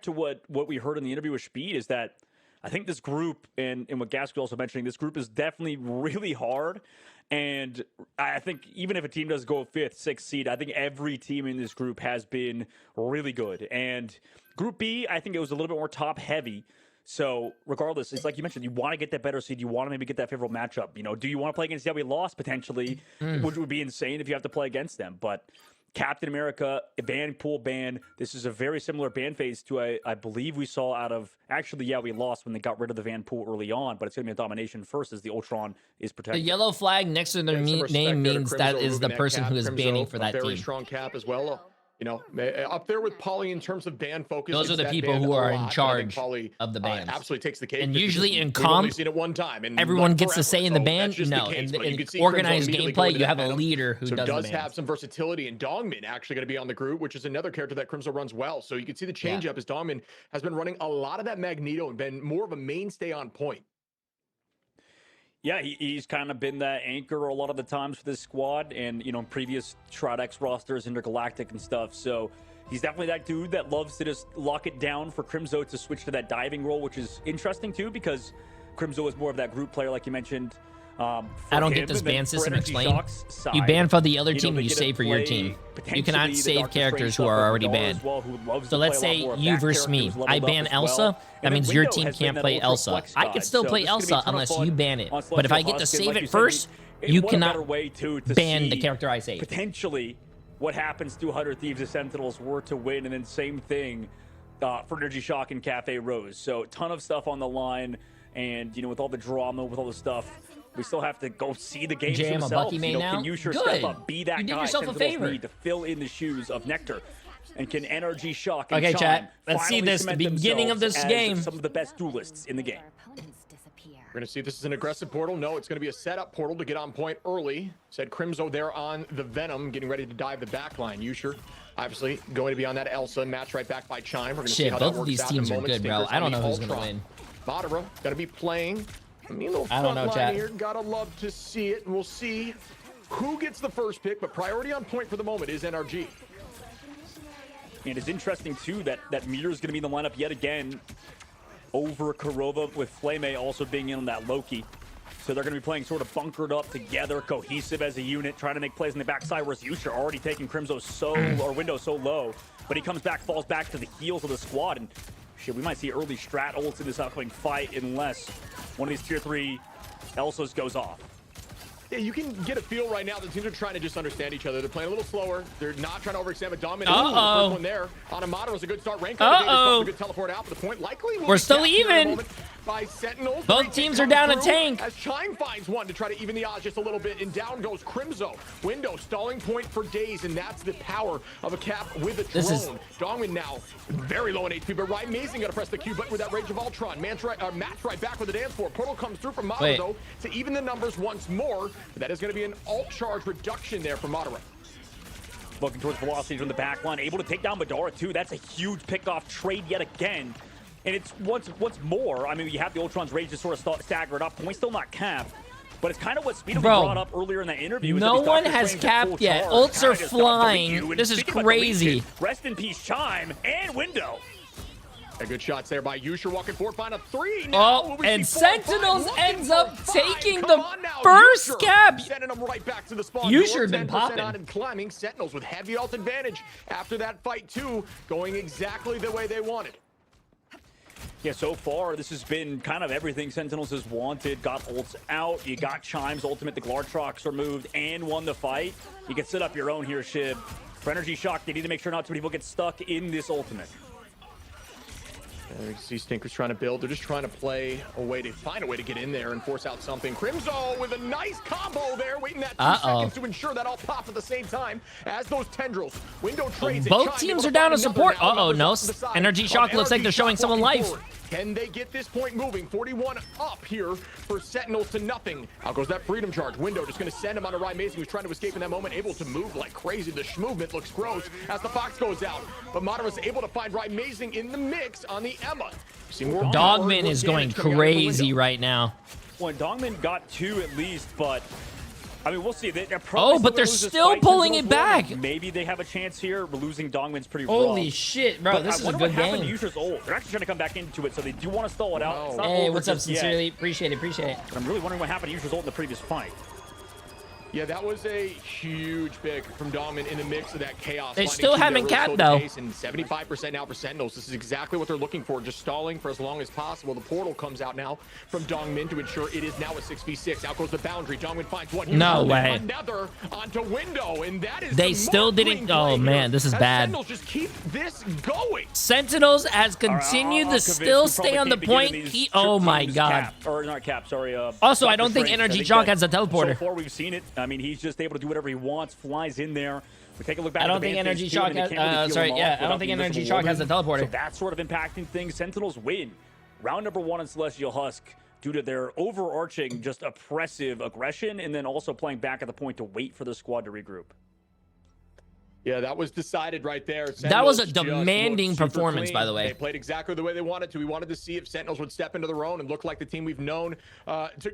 to what we heard in the interview with Speed is that I think this group, and what Gas was also mentioning, this group is definitely really hard. And I think even if a team does go 5th, 6th seed, I think every team in this group has been really good. And Group B, I think it was a little bit more top heavy. So regardless, it's like you mentioned, you want to get that better seed. You want to maybe get that favorable matchup. You know, do you want to play against we lost potentially, which would be insane if you have to play against them. But Captain America, ban, pool ban. This is a very similar ban phase to, I believe we saw out of, actually, we lost when they got rid of the Van pool early on, but it's going to be a domination first as the Ultron is protected. The yellow flag next to their name means that is the person who is banning for that very team. Strong cap as well. You know, up there with Polly in terms of ban focus. Those are the people who are in charge of the bans. Absolutely takes the cake. And usually in we've comp, only seen it one time, and everyone not gets to forever, say in the so ban. that's just No, the case, but you in can see organized Crimzo immediately gameplay, going to you that have a venom. leader who So does does the have bans. some versatility, and Dongmin actually going to be on the group, which is another character that Crimzo runs well. So you can see the change up as Dongmin has been running a lot of that Magneto and been more of a mainstay on point. Yeah, he's kind of been that anchor a lot of the times for this squad, and in previous Tridex rosters, Intergalactic and stuff. So he's definitely that dude that loves to just lock it down for Crimzo to switch to that diving role, which is interesting too, because Crimzo is more of that group player, like you mentioned. I don't get this ban system explained. Side, You ban for the other team, and you they save for your team. You cannot save characters who are already banned. So let's say you versus me. I ban Elsa. That means your team can't play Elsa. I can still play Elsa unless you ban it. But if I get to save it first, you cannot ban the character I save. Potentially, what happens to 100 Thieves if Sentinels were to win, and then same thing for Energy Shock and Cafe Rose. So a ton of stuff on the line, and with all the drama, with all the stuff, we still have to go see the game Jay, I'm a himself. Bucky main now. Can you sure Good. step up, be that You did guy yourself a Sentinels favor. need to fill in the shoes of Nectar? And can NRG Shock and Okay, Chime chat. Let's see finally this, the cement beginning of themselves this as game. some of the best duelists in the game? We're going to see if this is an aggressive portal. No, it's going to be a setup portal to get on point early. Said Crimzo there on the Venom, getting ready to dive the back line. Usher, obviously, going to be on that Elsa. Match right back by Chime. We're going to see how both that of works these out in a teams are moment. good, bro. Stinkers I don't on know the who's going to Ultron. win. Madara, going to be playing. A little I don't know, front line chat. here. Gotta love to see it. And we'll see who gets the first pick, but priority on point for the moment is NRG. And it's interesting, too, that Meteor is going to be in the lineup yet again over Kurova, with Flame also being in on that Loki. So they're going to be playing sort of bunkered up together, cohesive as a unit, trying to make plays on the backside, whereas Yusha already taking Crimzo window so low. But he comes back, falls back to the heels of the squad, and shit, we might see early strat ults in this upcoming fight unless one of these tier 3 Elsas goes off. Yeah, you can get a feel right now. The teams are trying to just understand each other. They're playing a little slower. They're not trying to overextend, but dominate. The first one there on Amato was a good start. Rank a good teleport out, but the point likely will We're still even. By Sentinels. Both teams are down a tank. As Chime finds one to try to even the odds just a little bit, and down goes Crimzo. Window stalling point for days, and that's the power of a cap with a drone. Dongmin now very low in HP, but Ryan Mazing got to press the Q button with that Rage of Ultron. Match right back with the dance floor. Portal comes through from Madara, though, to even the numbers once more. But that is going to be an alt charge reduction there for Madara. Looking towards velocity from the back line, able to take down Madara too. That's a huge pick-off trade yet again. And it's once more, I mean, you have the Ultron's Rage to sort of stagger it up. Point still not capped, but it's kind of what Speedo brought up earlier in that interview. No one has capped yet. Ults are flying. This is crazy. Rest in peace, Chime and Window. Good shots there by Yusha, walking forward, find a 3. Now, and Sentinels ends up taking the first cap. Sending them right back to the spawn. Yusha had been popping. On and climbing. Sentinels with heavy ult advantage after that fight too, going exactly the way they wanted. Yeah, so far, this has been kind of everything Sentinels has wanted. Got ults out. You got Chime's ultimate. The Glartrox removed and won the fight. You can set up your own here, Shib. For Energy Shock, they need to make sure not too many people get stuck in this ultimate. You can see Stinkers trying to build. They're just trying to play a way to find a way to get in there and force out something. Crimzo with a nice combo there, waiting that 2 seconds to ensure that all pops at the same time as those tendrils. Window trades. Both teams are down to support. No. Energy Shock looks like they're showing someone life. Can they get this point moving? 41 up here for Sentinels to nothing. Out goes that freedom charge. Window just going to send him on a Ryan Mason, who's trying to escape in that moment, able to move like crazy. The movement looks gross as the Fox goes out. But Madara's able to find Ryan Mason in the mix on the Emma. Dogman is going crazy right now. Well, Dongmin got 2 at least, but I mean, we'll see. Oh, but they're still pulling it back. Maybe they have a chance here. But losing Dongman's pretty rough. Holy shit, bro. This is a good game. Yusha's ult. They're actually trying to come back into it, so they do want to stall it out. Hey, what's up, Sincerely? Appreciate it. But I'm really wondering what happened to Yusha's ult in the previous fight. Yeah, that was a huge pick from Dongman in the mix of that chaos. They still haven't capped, though. And 75% now for Sentinels. This is exactly what they're looking for, just stalling for as long as possible. The portal comes out now from Dongmin to ensure it is now a 6v6. Out goes the boundary. Dongmin finds one. No way. Another onto window, and that is they still didn't. Oh, man, this is bad. Sentinels just keep this going. Sentinels has continued to still stay on the point. Oh, my God. Or not cap, sorry. Also, I don't think NRG Chalk has a teleporter. So far, we've seen it. I mean, he's just able to do whatever he wants, flies in there. We take a look back. I don't think NRG Chalk has. I don't think NRG Chalk has a teleporter. So that's sort of impacting things. Sentinels win round number 1 in Celestial Husk due to their overarching, just oppressive aggression, and then also playing back at the point to wait for the squad to regroup. Yeah, that was decided right there. Sentinels that was a demanding performance, by the way. They played exactly the way they wanted to. We wanted to see if Sentinels would step into their own and look like the team we've known,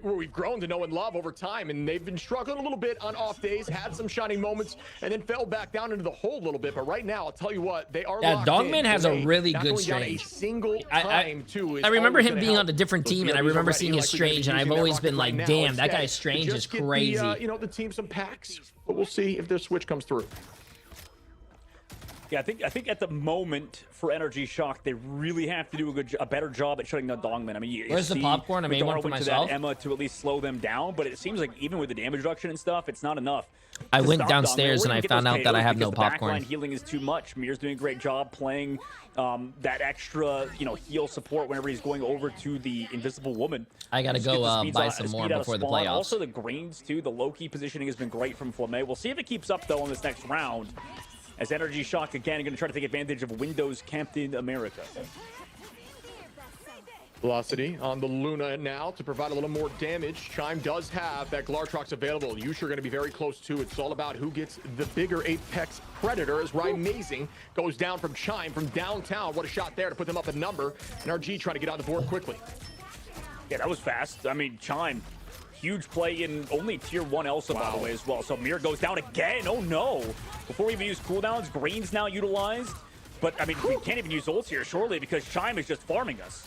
we've grown to know and love over time. And they've been struggling a little bit on off days, had some shining moments, and then fell back down into the hole a little bit. But right now, I'll tell you what, they are locked in. Dongman has a really good Strange. I remember him being on a different team, and I remember seeing his Strange, and I've always been like, damn, that guy's Strange is crazy. The team some packs, but we'll see if their switch comes through. Yeah, I think at the moment for NRG Shock, they really have to do a better job at shutting down Dongman. I mean, where's the popcorn? I made one for myself. Emma to at least slow them down, but it seems like even with the damage reduction and stuff, it's not enough. I went downstairs and I found out that I have no popcorn. The backline healing is too much. Mir's doing a great job playing that extra, heal support whenever he's going over to the Invisible Woman. I gotta go buy some more before the playoffs. Also, the greens too. The low-key positioning has been great from Flamme. We'll see if it keeps up though in this next round. As NRG Shock again are going to try to take advantage of Windows Captain America. Velocity on the Luna now to provide a little more damage. Chime does have that Glartrox available. Yusha are going to be very close to. It's all about who gets the bigger Apex Predator as Amazing goes down from Chime from downtown. What a shot there to put them up a number. NRG trying to get on the board quickly. Yeah, that was fast. I mean, Chime. Huge play in only tier 1 Elsa, by the way, as well. So Mir goes down again. Oh, no. Before we even use cooldowns, Green's now utilized. But, I mean, we can't even use ults here, surely, because Chime is just farming us.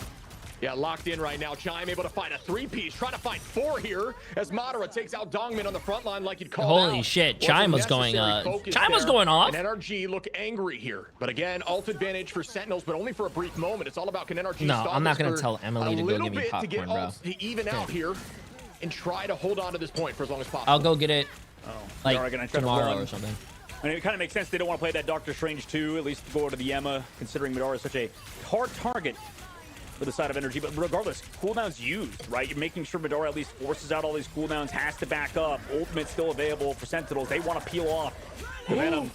Yeah, locked in right now. Chime able to find a 3-piece. Trying to find 4 here as Madara takes out Dongman on the front line like you'd call Holy shit. Chime was going off. And NRG look angry here. But again, ult advantage for Sentinels, but only for a brief moment. It's all about can NRG No, I'm not going to tell Emily to go give me popcorn, bro. To even out here and try to hold on to this point for as long as possible. I'll go get it like tomorrow or something. I mean, it kind of makes sense they don't want to play that Doctor Strange 2, at least go to the Emma, considering Midara is such a hard target for the side of NRG. But regardless, cooldowns used, right? You're making sure Midara at least forces out all these cooldowns, has to back up. Ultimate's still available for Sentinels. They want to peel off the Venom.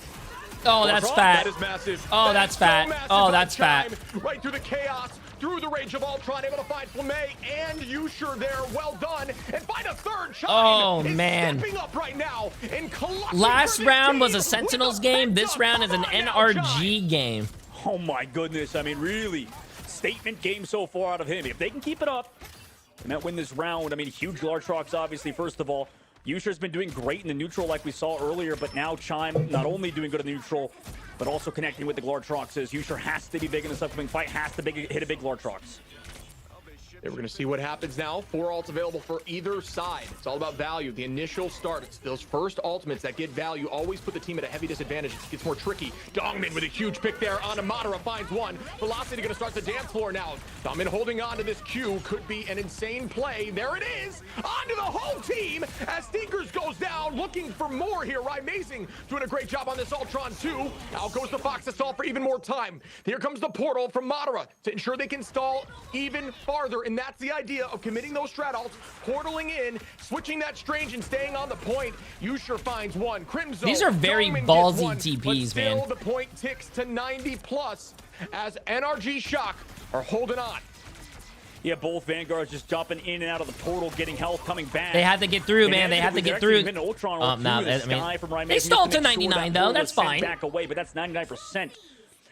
Oh, that's fat. That is massive. Oh, that's fat. Oh, that's fat. Right through the chaos, through the rage of Ultron, able to find Flamme and Yusha there. Well done. And find a third Chime. Oh, man. Stepping up right now and last round was a Sentinels game. This round is an NRG game. Oh, my goodness. I mean, really, statement game so far out of him. If they can keep it up and that win this round, I mean, huge Glartrox, obviously, first of all. Yusha's been doing great in the neutral like we saw earlier, but now Chime not only doing good in the neutral, but also connecting with the Glartroxes. Yusha has to be big in this upcoming fight, has to hit a big Glartrox. Yeah, we're going to see what happens now. 4 ults available for either side. It's all about value. The initial start, it's those first ultimates that get value always put the team at a heavy disadvantage. It gets more tricky. Dongman with a huge pick there on Madara finds one. Velocity going to start the dance floor now. Dongman holding on to this Q could be an insane play. There it is. Onto the whole team as Stinkers goes down. Looking for more here. Amazing doing a great job on this Ultron too. Out goes the Fox to stall for even more time. Here comes the portal from Madara to ensure they can stall even farther. And that's the idea of committing those strat ults, portaling in, switching that Strange and staying on the point. Yusha finds one. Crimson. These are very ballsy TPs, man. Still, the point ticks to 90 plus as NRG Shock are holding on. Yeah, both Vanguards just jumping in and out of the portal, getting health, coming back. They had to get through, man. They had to get through. They stalled to 99, though. That's fine. Back away, but that's 99%.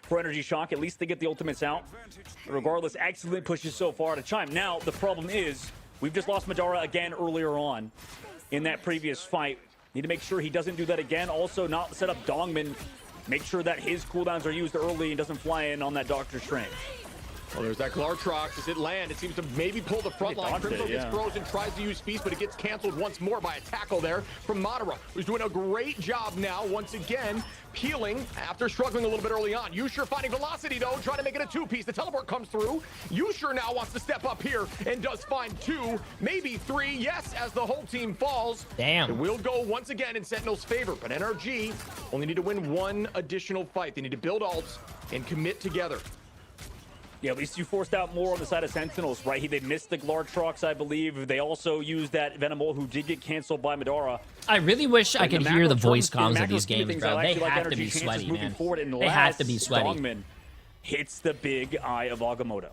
For NRG Shock, at least they get the ultimates out. Regardless, excellent pushes so far to Chime. Now, the problem is, we've just lost Madara again earlier on in that previous fight. Need to make sure he doesn't do that again. Also, not set up Dongmin. Make sure that his cooldowns are used early and doesn't fly in on that Doctor Strange. Well, there's that Glartrox. Does it land? It seems to maybe pull the front line. Crimzo gets frozen, tries to use Feast, but it gets canceled once more by a tackle there from Madara, who's doing a great job now, once again, peeling after struggling a little bit early on. Yusher finding velocity, though, trying to make it a two-piece. The teleport comes through. Yusher now wants to step up here and does find 2, maybe 3, yes, as the whole team falls. Damn. It will go once again in Sentinel's favor, but NRG only need to win 1 additional fight. They need to build ults and commit together. Yeah, at least you forced out more on the side of Sentinels, right? They missed the Glartrox, I believe. They also used that Venomol, who did get canceled by Madara. I really wish I could hear the voice comms of these games, bro. They have to be sweaty, man. They have to be sweaty. Dongmin hits the big eye of Agamotto.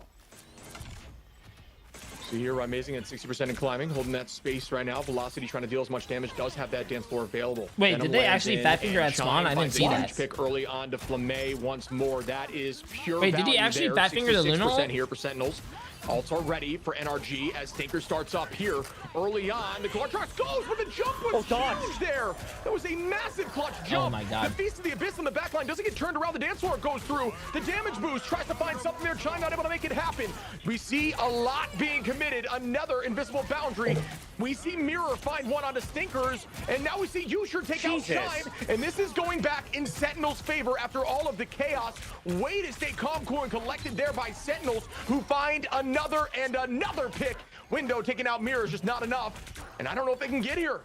So here, Amazing at 60% and climbing, holding that space right now. Velocity trying to deal as much damage, does have that dance floor available. Wait, did they actually Fat Finger at spawn? I didn't see that. Pick early on to Flamme once more. That is pure Wait, did he actually Fat Finger the Luna? 66% here for Sentinels. Ults are ready for NRG as Stinker starts up here early on. The Glartrox goes, but the jump was huge there. That was a massive clutch jump. Oh my god. The Feast of the Abyss on the backline doesn't get turned around. The dance floor goes through. The damage boost tries to find something there. Chime not able to make it happen. We see a lot being committed. Another invisible boundary. We see Mirror find one onto Stinkers, and now we see Yusher take out Chime, and this is going back in Sentinel's favor after all of the chaos. Way to stay calm, cool, and collected there by Sentinels, who find another and another pick. Window taking out Mirror is just not enough, and I don't know if they can get here.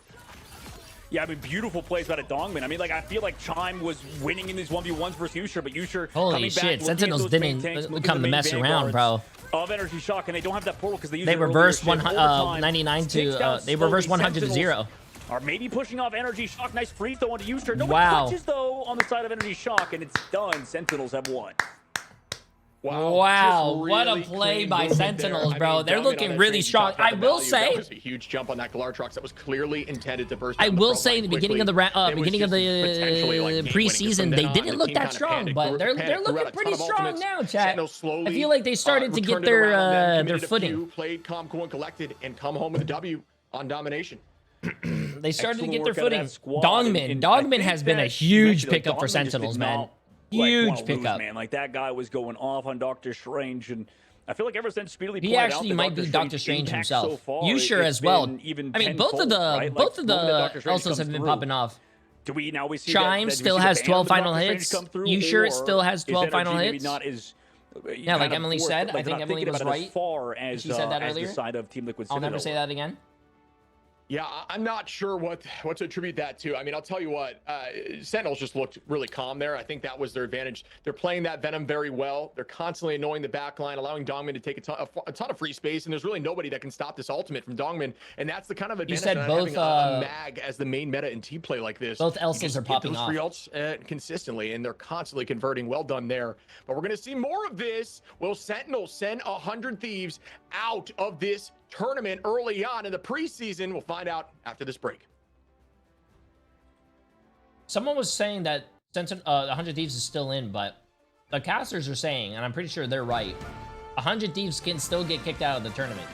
Yeah, I mean, beautiful plays out of Dongmin. I mean, like, I feel like Chime was winning in these 1v1s versus Yusher, but Yusher holy shit, Sentinels didn't come to mess around, bro. Of Energy Shock, and they don't have that portal because they reversed 99 to they reversed 100 to 0. Are maybe pushing off Energy Shock. Nice free throw onto Yusher. Nobody touches though on the side of Energy Shock, and it's done. Sentinels have won. Wow, really what a play by Sentinels, bro. I mean, they're looking really strong. I will say that was a huge jump on that Glartrox that was clearly intended to burst. I will say in the beginning of the preseason, they didn't look that strong, but they're looking pretty strong now, chat. I feel like they started to get their footing. Played calm, cool, and collected, and come home with a W on domination. They started to get their footing. Dongmin has been a huge pickup for Sentinels, man. Huge pickup, man. Like, that guy was going off on Doctor Strange, and I feel like ever since Speedily he actually might be Doctor Strange himself. Yusher as well. I mean, both of the Elsas have been popping off. Do we now see Chime still has 12 final hits. Yusher still has 12 final hits. Yeah, like Emily said, I think Emily was right. She said that earlier. I'll never say that again. Yeah, I'm not sure what to attribute that to. I mean, I'll tell you what, Sentinels just looked really calm there. I think that was their advantage. They're playing that Venom very well. They're constantly annoying the backline, allowing Dongmin to take a ton of free space, and there's really nobody that can stop this ultimate from Dongmin, and that's the kind of advantage. You said both having a mag as the main meta in team play like this. Both Elsas are popping off. Free ults consistently, and they're constantly converting. Well done there. But we're going to see more of this. Will Sentinels send 100 Thieves out of this tournament early on in the preseason? We'll find out after this break. Someone was saying that 100 Thieves is still in, but the casters are saying, and I'm pretty sure they're right, 100 Thieves can still get kicked out of the tournament.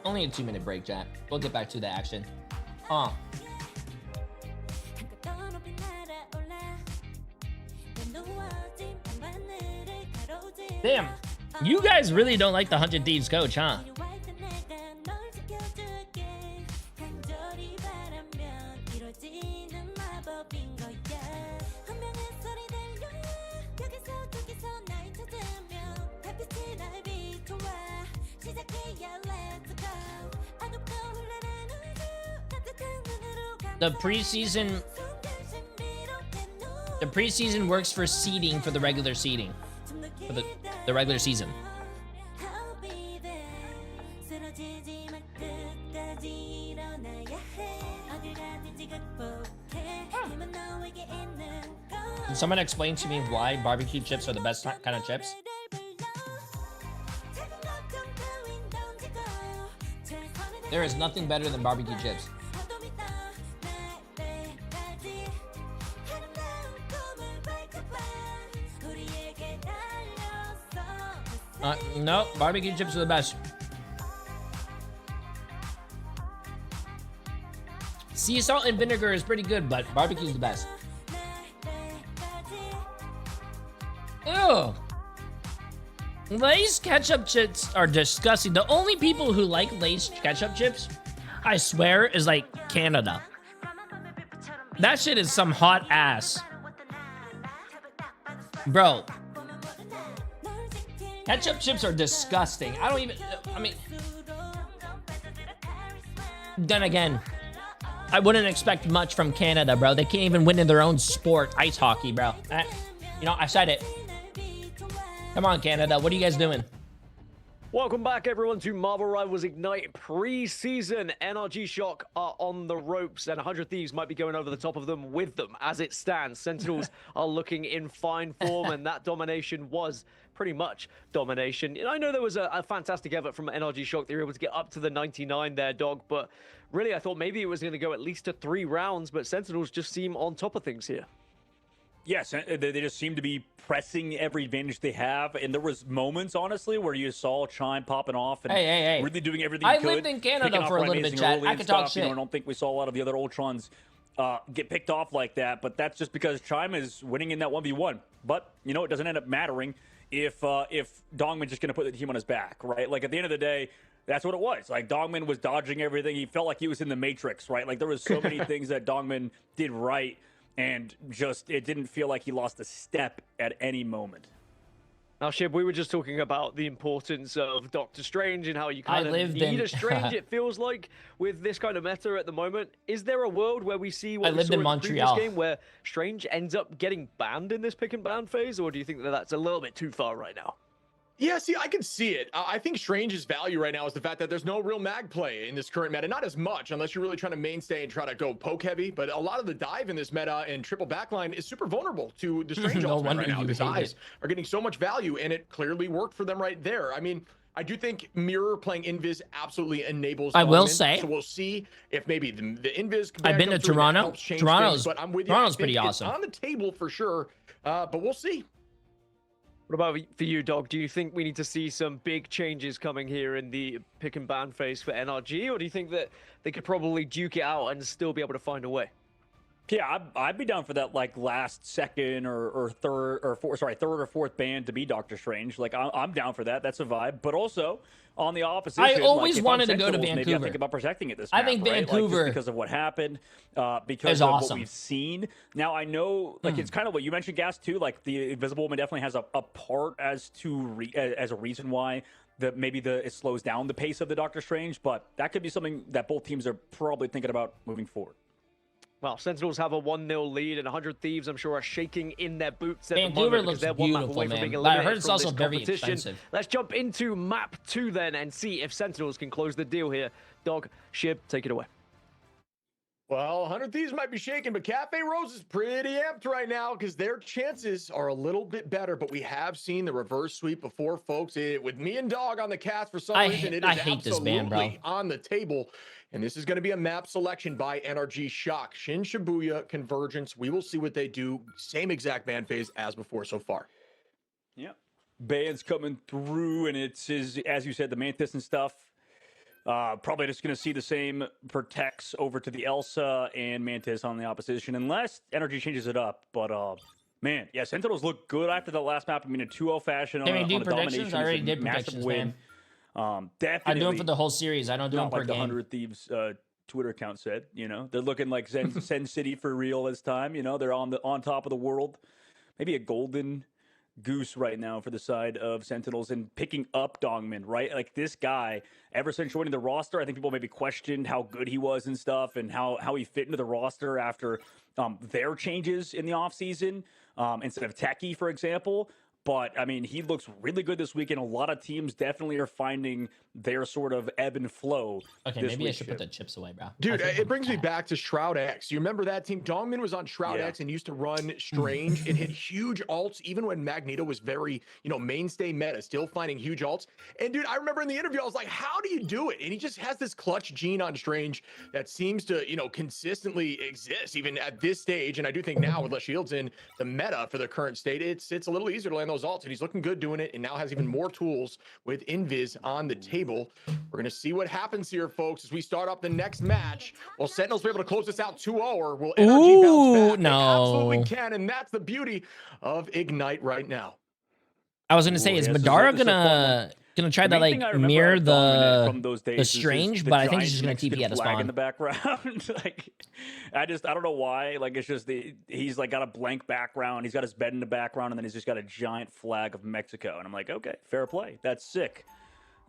Only a 2-minute break, chat. We'll get back to the action. Damn, you guys really don't like the 100 Thieves coach, huh? The preseason works for seeding for the regular seeding. For the regular season. Can someone explain to me why barbecue chips are the best kind of chips? There is nothing better than barbecue chips. No, barbecue chips are the best. Sea salt and vinegar is pretty good, but barbecue is the best. Ew. Lay's ketchup chips are disgusting. The only people who like Lay's ketchup chips, I swear, is like Canada. That shit is some hot ass. Bro. Ketchup chips are disgusting. I mean, then again, I wouldn't expect much from Canada, bro. They can't even win in their own sport, ice hockey, bro. You know, I said it. Come on, Canada. What are you guys doing? Welcome back, everyone, to Marvel Rivals Ignite pre-season. NRG Shock are on the ropes, and 100 Thieves might be going over the top of them with them. As it stands, Sentinels are looking in fine form, and that domination was pretty much domination. I know there was a fantastic effort from NRG Shock. They were able to get up to the 99 there, Dog, but really, I thought maybe it was going to go at least to 3 rounds, but Sentinels just seem on top of things here. Yes, they just seem to be pressing every advantage they have, and there was moments, honestly, where you saw Chime popping off and really doing everything he could. I lived in Canada for a little bit, Chad. I could talk shit. I don't think we saw a lot of the other Ultrons get picked off like that, but that's just because Chime is winning in that 1v1. But, you know, it doesn't end up mattering if Dongman's just going to put the team on his back, right? Like, at the end of the day, that's what it was. Like, Dongman was dodging everything. He felt like he was in the Matrix, right? Like, there was so many things that Dongman did right, and just, it didn't feel like he lost a step at any moment. Now, Shib, we were just talking about the importance of Doctor Strange and how you kind of need a Strange, it feels like, with this kind of meta at the moment. Is there a world where we see what we saw in the previous game where Strange ends up getting banned in this pick and ban phase, or do you think that that's a little bit too far right now? Yeah, see, I can see it. I think Strange's value right now is the fact that there's no real mag play in this current meta. Not as much, unless you're really trying to mainstay and try to go poke heavy. But a lot of the dive in this meta and triple backline is super vulnerable to the Strange ultimate right now. His eyes are getting so much value, and it clearly worked for them right there. I mean, I do think Mirror playing Invis absolutely enables. I will say. So we'll see if maybe the Invis. I've been to Toronto. Toronto's pretty awesome. It's on the table for sure, but we'll see. What about for you, Dog? Do you think we need to see some big changes coming here in the pick and ban phase for NRG, or do you think that they could probably duke it out and still be able to find a way? Yeah, I'd be down for that, like, last second or third or fourth ban to be Doctor Strange. Like, I'm down for that. That's a vibe. But also, on the opposite, I always wanted to go to Vancouver. Maybe I think about protecting it this map, I think right? Vancouver, like, just because of what happened, because of what we've seen. Now, I know, like, it's kind of what you mentioned, Gas, too. Like, the Invisible Woman definitely has a part as to as a reason why maybe it slows down the pace of the Doctor Strange. But that could be something that both teams are probably thinking about moving forward. Well, Sentinels have a 1-0 lead, and 100 Thieves, I'm sure, are shaking in their boots at Vancouver the moment because they're one map away from being eliminated. I heard it's also very expensive. Let's jump into map 2 then and see if Sentinels can close the deal here. Dog, Shib, take it away. Well, 100 Thieves might be shaking, but Cafe Rose is pretty amped right now because their chances are a little bit better. But we have seen the reverse sweep before, folks. With me and Dog on the cast for some reason, it is absolutely on the table. And this is going to be a map selection by NRG Shock. Shin-Shibuya Convergence. We will see what they do. Same exact ban phase as before so far. Yeah. Bands coming through, and it's, as you said, the Mantis and stuff. Probably just going to see the same protects over to the Elsa and Mantis on the opposition, unless NRG changes it up. But, man, yeah, Sentinels look good after the last map. I mean, a 2-0 fashion on a domination. I already did predictions, win. Definitely. I do them for the whole series. I don't do them per game. Not like the 100 Thieves Twitter account said. You know, they're looking like Sen City for real this time. You know, they're on top of the world. Maybe a golden goose right now for the side of Sentinels and picking up Dongman, right? Like, this guy, ever since joining the roster, I think people maybe questioned how good he was and stuff, and how he fit into the roster after their changes in the offseason instead of Techie, for example. But, I mean, he looks really good this weekend. A lot of teams definitely are finding their sort of ebb and flow. Okay, maybe I should put the chips away, bro. Dude, it brings me back to Shroud X. You remember that team? Dongmin was on Shroud X and used to run Strange and hit huge ults, even when Magneto was very, mainstay meta, still finding huge ults. And, dude, I remember in the interview, I was like, how do you do it? And he just has this clutch gene on Strange that seems to, consistently exist, even at this stage. And I do think now, with less shields in the meta for the current state, it's a little easier to land those ults. And he's looking good doing it, and now has even more tools with Invis on the table. We're going to see what happens here, folks, as we start up the next match. Will Sentinels be able to close this out 2-0, or will NRG bounce back? No. They absolutely can, and that's the beauty of Ignite right now. I was going to say, is Madara gonna try to like mirror the Strange, but I think he's just gonna TP at a spawn in the background. Like, I don't know why. Like, it's just he's like got a blank background. He's got his bed in the background, and then he's just got a giant flag of Mexico. And I'm like, okay, fair play. That's sick.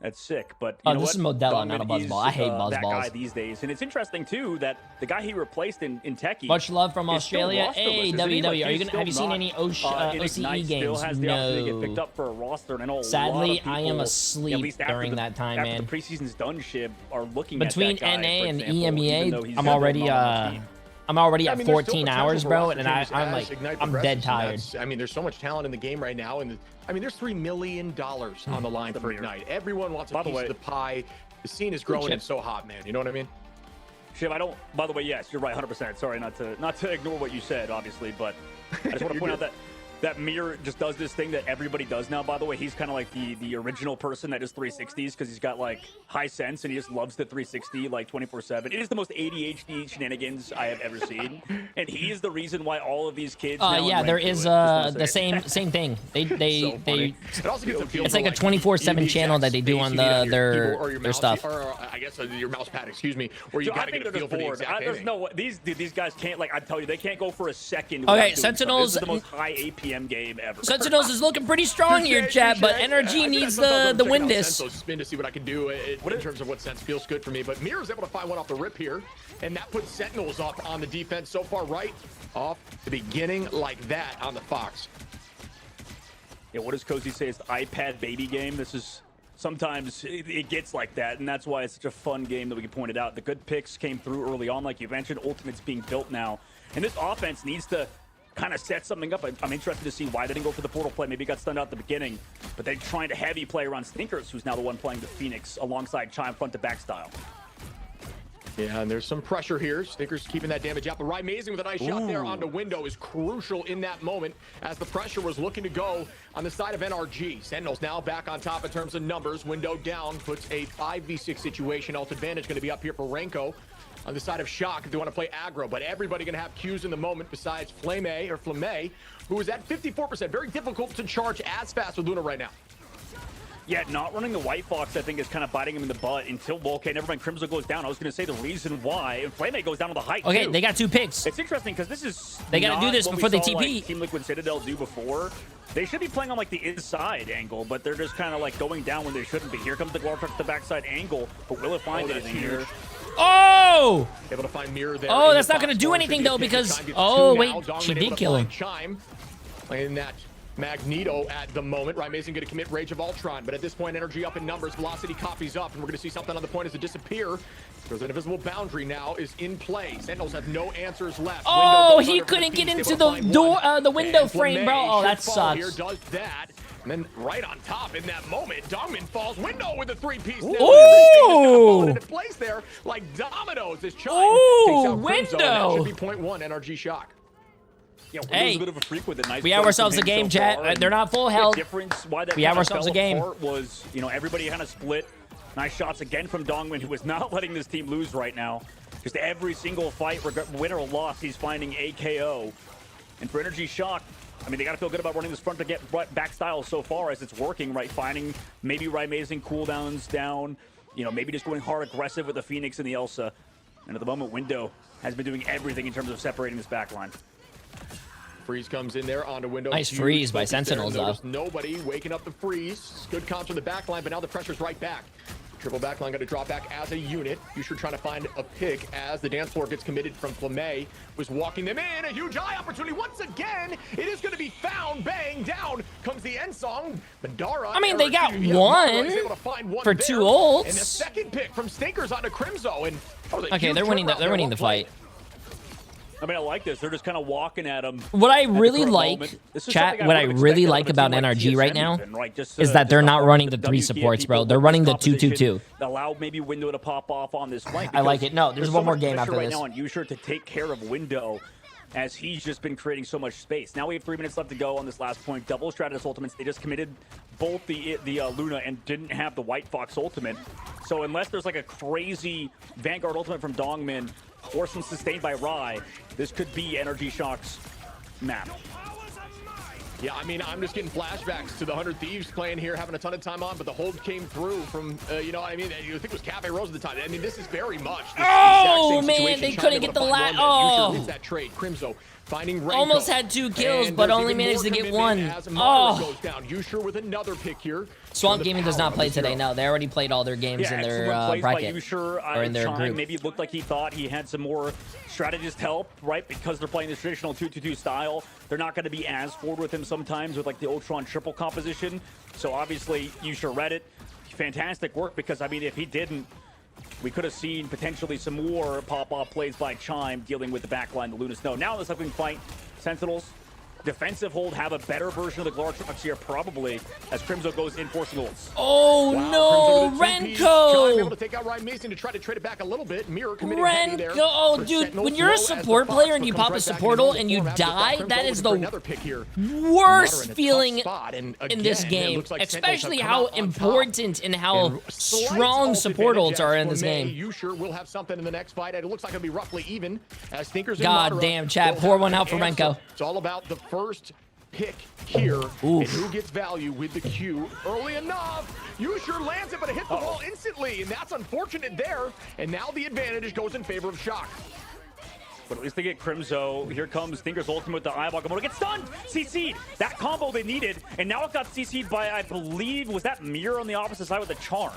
That's sick, but you know this is Modella, not a buzzball. I hate buzzballs. That guy these days, and it's interesting too that the guy he replaced in Techie. Much love from Australia. Hey, WW, are you gonna have you seen any OCE games? Still has the opportunity to get picked up for a roster, and I know sadly, I am asleep during that time, man. After the preseason's done, Shib are looking between at that guy, NA and EMEA. I'm already at 14 hours, bro, and I'm dead tired. I mean, there's so much talent in the game right now, and I mean, there's $3 million on the line for Ignite. Everyone wants a piece of the pie. The scene is growing and so hot, man. You know what I mean? Shiv, by the way, yes, you're right, 100%. Sorry, not to ignore what you said, obviously, but I just want to point out that Mir just does this thing that everybody does now, by the way. He's kind of like the original person that does 360s because he's got, like, high sense and he just loves the 360, like, 24/7. It is the most ADHD shenanigans I have ever seen. And he is the reason why all of these kids yeah, there is the same thing. It's like a 24/7 channel that they do on their stuff. Or I guess your mouse pad, excuse me, where you gotta get a feel for the exact aiming. These guys can't, like, I tell you, they can't go for a second. Okay, Sentinels. This is the most high APM game ever. Sentinels is looking pretty strong here, chat, but NRG needs the win this. Spin to see what I can do in terms of what sense feels good for me, but Mir is able to find one off the rip here, and that puts Sentinels up on the defense so far, right off the beginning like that on the Fox. Yeah, what does Cozy say? It's the iPad baby game. This is sometimes it gets like that, and that's why it's such a fun game that we can point it out. The good picks came through early on, like you mentioned. Ultimate's being built now, and this offense needs to kind of set something up. I'm interested to see why they didn't go for the portal play. Maybe got stunned out at the beginning, but they're trying to heavy play around Stinkers, who's now the one playing the Phoenix alongside Chime front to back style. Yeah, and there's some pressure here. Stinkers keeping that damage out. But Ryan Mazing with a nice shot there onto Window is crucial in that moment as the pressure was looking to go on the side of NRG. Sentinels now back on top in terms of numbers. Window down puts a 5v6 situation. Ult advantage going to be up here for Renko on the side of Shock if they want to play aggro, but everybody going to have Qs in the moment besides Flame, who is at 54%. Very difficult to charge as fast with Luna right now. Yeah, not running the White Fox, I think, is kind of biting him in the butt until, well, okay, never mind, Crimson goes down. I was going to say the reason why, and Flame goes down to the height, okay, too. They got 2 picks. It's interesting because this is they got to do this before they TP. Like Team Liquid Citadel do before. They should be playing on, like, the inside angle, but they're just kind of, like, going down when they shouldn't be. Here comes the Glove Touch to the backside angle, but will it find anything here? Oh! Able to find Mirror there. Oh, that's not going to do anything, though, because... Oh, wait, she did kill him. Chime in that Magneto at the moment. Ryan Mason going to commit Rage of Ultron, but at this point, energy up in numbers. Velocity copies up, and we're going to see something on the point as it disappear. There's an invisible boundary now is in play. Sentinels have no answers left. Oh, he couldn't get into the door, the window frame, bro. Oh, that sucks. Here does that. And then right on top in that moment, Dongmin falls. Window with a 3-piece. Ooh! Into place there like dominoes. This Chime takes out Window. That should be .1 NRG Shock. Yeah, hey, a bit of a freak with a nice we have ourselves a game, chat. They're not full health. We have ourselves a game. Was, everybody kind of split. Nice shots again from Dongmin, who is not letting this team lose right now. Just every single fight, win or loss, he's finding AKO. And for NRG Shock, I mean, they got to feel good about running this front to get back style so far as it's working, right? Finding maybe amazing cooldowns down, maybe just going hard aggressive with the Phoenix and the Elsa. And at the moment, Window has been doing everything in terms of separating this back line. Freeze comes in there onto Window. Nice freeze by Sentinels, though. Nobody waking up the freeze. Good comp from the back line, but now the pressure's right back. Triple back line, got to drop back as a unit. Yusher trying to find a pick as the dance floor gets committed from Flamme. Was walking them in. A huge eye opportunity once again. It is going to be found. Bang, down comes the end song. Madara. I mean, they got one for 2 ults. And a second pick from Stinkers onto Crimzo. And okay, they're winning the fight. I mean, I like this. They're just kind of walking at them. What I really like, chat, what I really like about NRG right now is that they're not running the 3 supports, bro. They're running the 2-2-2. Allow maybe Window to pop off on this fight. I like it. No, there's one more game after this. Right now on Yusher to take care of Window, as he's just been creating so much space. Now we have 3 minutes left to go on this last point. Double Stratus ultimates. They just committed both the Luna and didn't have the White Fox ultimate. So unless there's like a crazy Vanguard ultimate from Dongmin or some sustained by Rai, this could be NRG Shock's map. Yeah, I mean, I'm just getting flashbacks to the 100 Thieves playing here, having a ton of time on, but the hold came through from, you know what I mean? I think it was Cafe Rose at the time. I mean, this is very much the oh, man, they couldn't get the last. Oh. Hits that trade. Crimzo finding Renko. Almost had 2 kills, but only managed to get 1. Oh. Goes down. Yusher with another pick here. Swamp Gaming does not play today. No, they already played all their games in their bracket. Yusher, or in their group. Maybe it looked like he thought he had some more strategist help, right? Because they're playing this traditional 2-2-2 style. They're not going to be as forward with him sometimes with like the Ultron triple composition. So obviously, Yusher read it. Fantastic work, because I mean, if he didn't, we could have seen potentially some more pop-off plays by Chime dealing with the backline, the Luna Snow. Now in this upcoming fight, Sentinels, defensive hold, have a better version of the Glartrox here, probably, as Crimzo goes in forcing ults. Oh, wow, no, Renko! Able to take out Ryan Mason to try to trade it back a little bit. Mirror committing Renko, oh, dude, when you're a support player and you pop a support ult and you die, that is the worst feeling in this game, especially how important and how strong support ults are in this game. Yusher will have something in the next fight, and it looks like it'll be roughly even, as Stinkers God damn, chat, pour one out for Renko. It's all about the first pick here. And who gets value with the Q early enough. Yusher lands it, but it hits the wall instantly, and that's unfortunate there. And now the advantage goes in favor of Shock. But at least they get Crimzo. Here comes Stinker's ultimate with the eyeball. Komodo gets stunned. CC'd. That combo they needed. And now it got CC'd by, I believe, was that Mirror on the opposite side with a charm?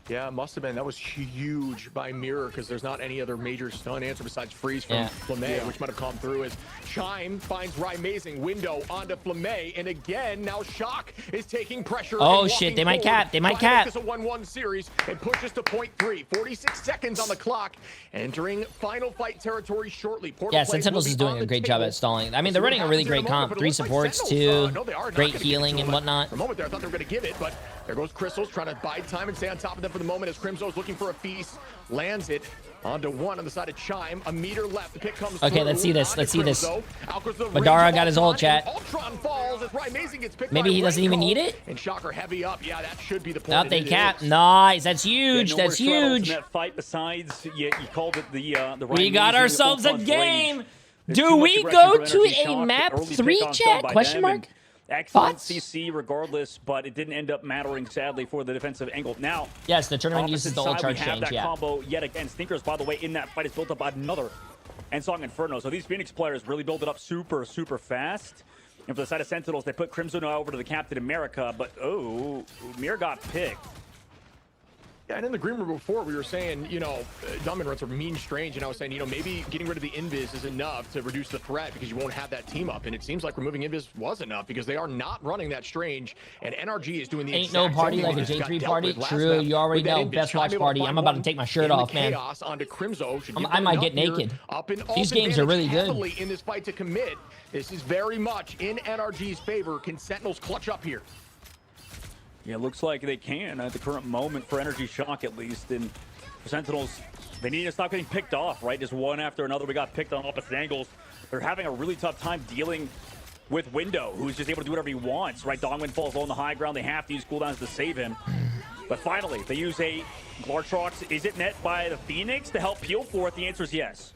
Yeah, it must have been. That was huge by Mirror, because there's not any other major stun answer besides Freeze from Flamme, which might have come through as Chime finds Amazing Window onto Flamme, and again, now Shock is taking pressure. Oh shit, they might cap. They might cap. It's a 1-1 series and pushes to point 3. 46 seconds on the clock, entering final fight territory shortly. Yeah, Sentinels is doing a great job at stalling. I mean, they're running a really great comp. 3 supports, 2 great healing and whatnot. For a moment there, I thought they were going to give it, but there goes Crystals trying to bide time and stay on top of them for the moment as Crimzo is looking for a feast. Lands it onto 1 on the side of Chime. A meter left. The pick comes okay, through. Let's see this. Let's see this. Madara got his ult, chat. Maybe he doesn't even need it? And Shocker heavy up. Yeah, that should be the point. Not they cap. Nice. That's huge. That's huge. That fight besides, you called it the we got ourselves a game. Do we go to a map 3, chat? Question mark? Excellent CC regardless, but it didn't end up mattering, sadly, for the defensive angle. Now, yes, the tournament uses the ult charge change, change, that combo yet again. Stinkers, by the way, in that fight has built up another Ensong Inferno. So these Phoenix players really build it up super, super fast. And for the side of Sentinels, they put Crimson now over to the Captain America, but oh, Mir got picked. Yeah, and in the green room before, we were saying, you know, dominant are mean strange, and I was saying, you know, maybe getting rid of the invis is enough to reduce the threat because you won't have that team up, and it seems like removing invis was enough because they are not running that strange, and NRG is doing the ain't no party like a J3 party. True, you already know. Best watch party. I'm about to take my shirt off, man. I might get naked. These games are really good. In this fight to commit, this is very much in NRG's favor. Can Sentinels clutch up here? Yeah, it looks like they can at the current moment for NRG Shock, at least. And for Sentinels, they need to stop getting picked off, right? Just one after another. We got picked on opposite angles. They're having a really tough time dealing with Window, who's just able to do whatever he wants, right? Dongwin falls low on the high ground. They have to use cooldowns to save him. But finally, they use a Glartrox. Is it net by the Phoenix to help peel for it? The answer is yes.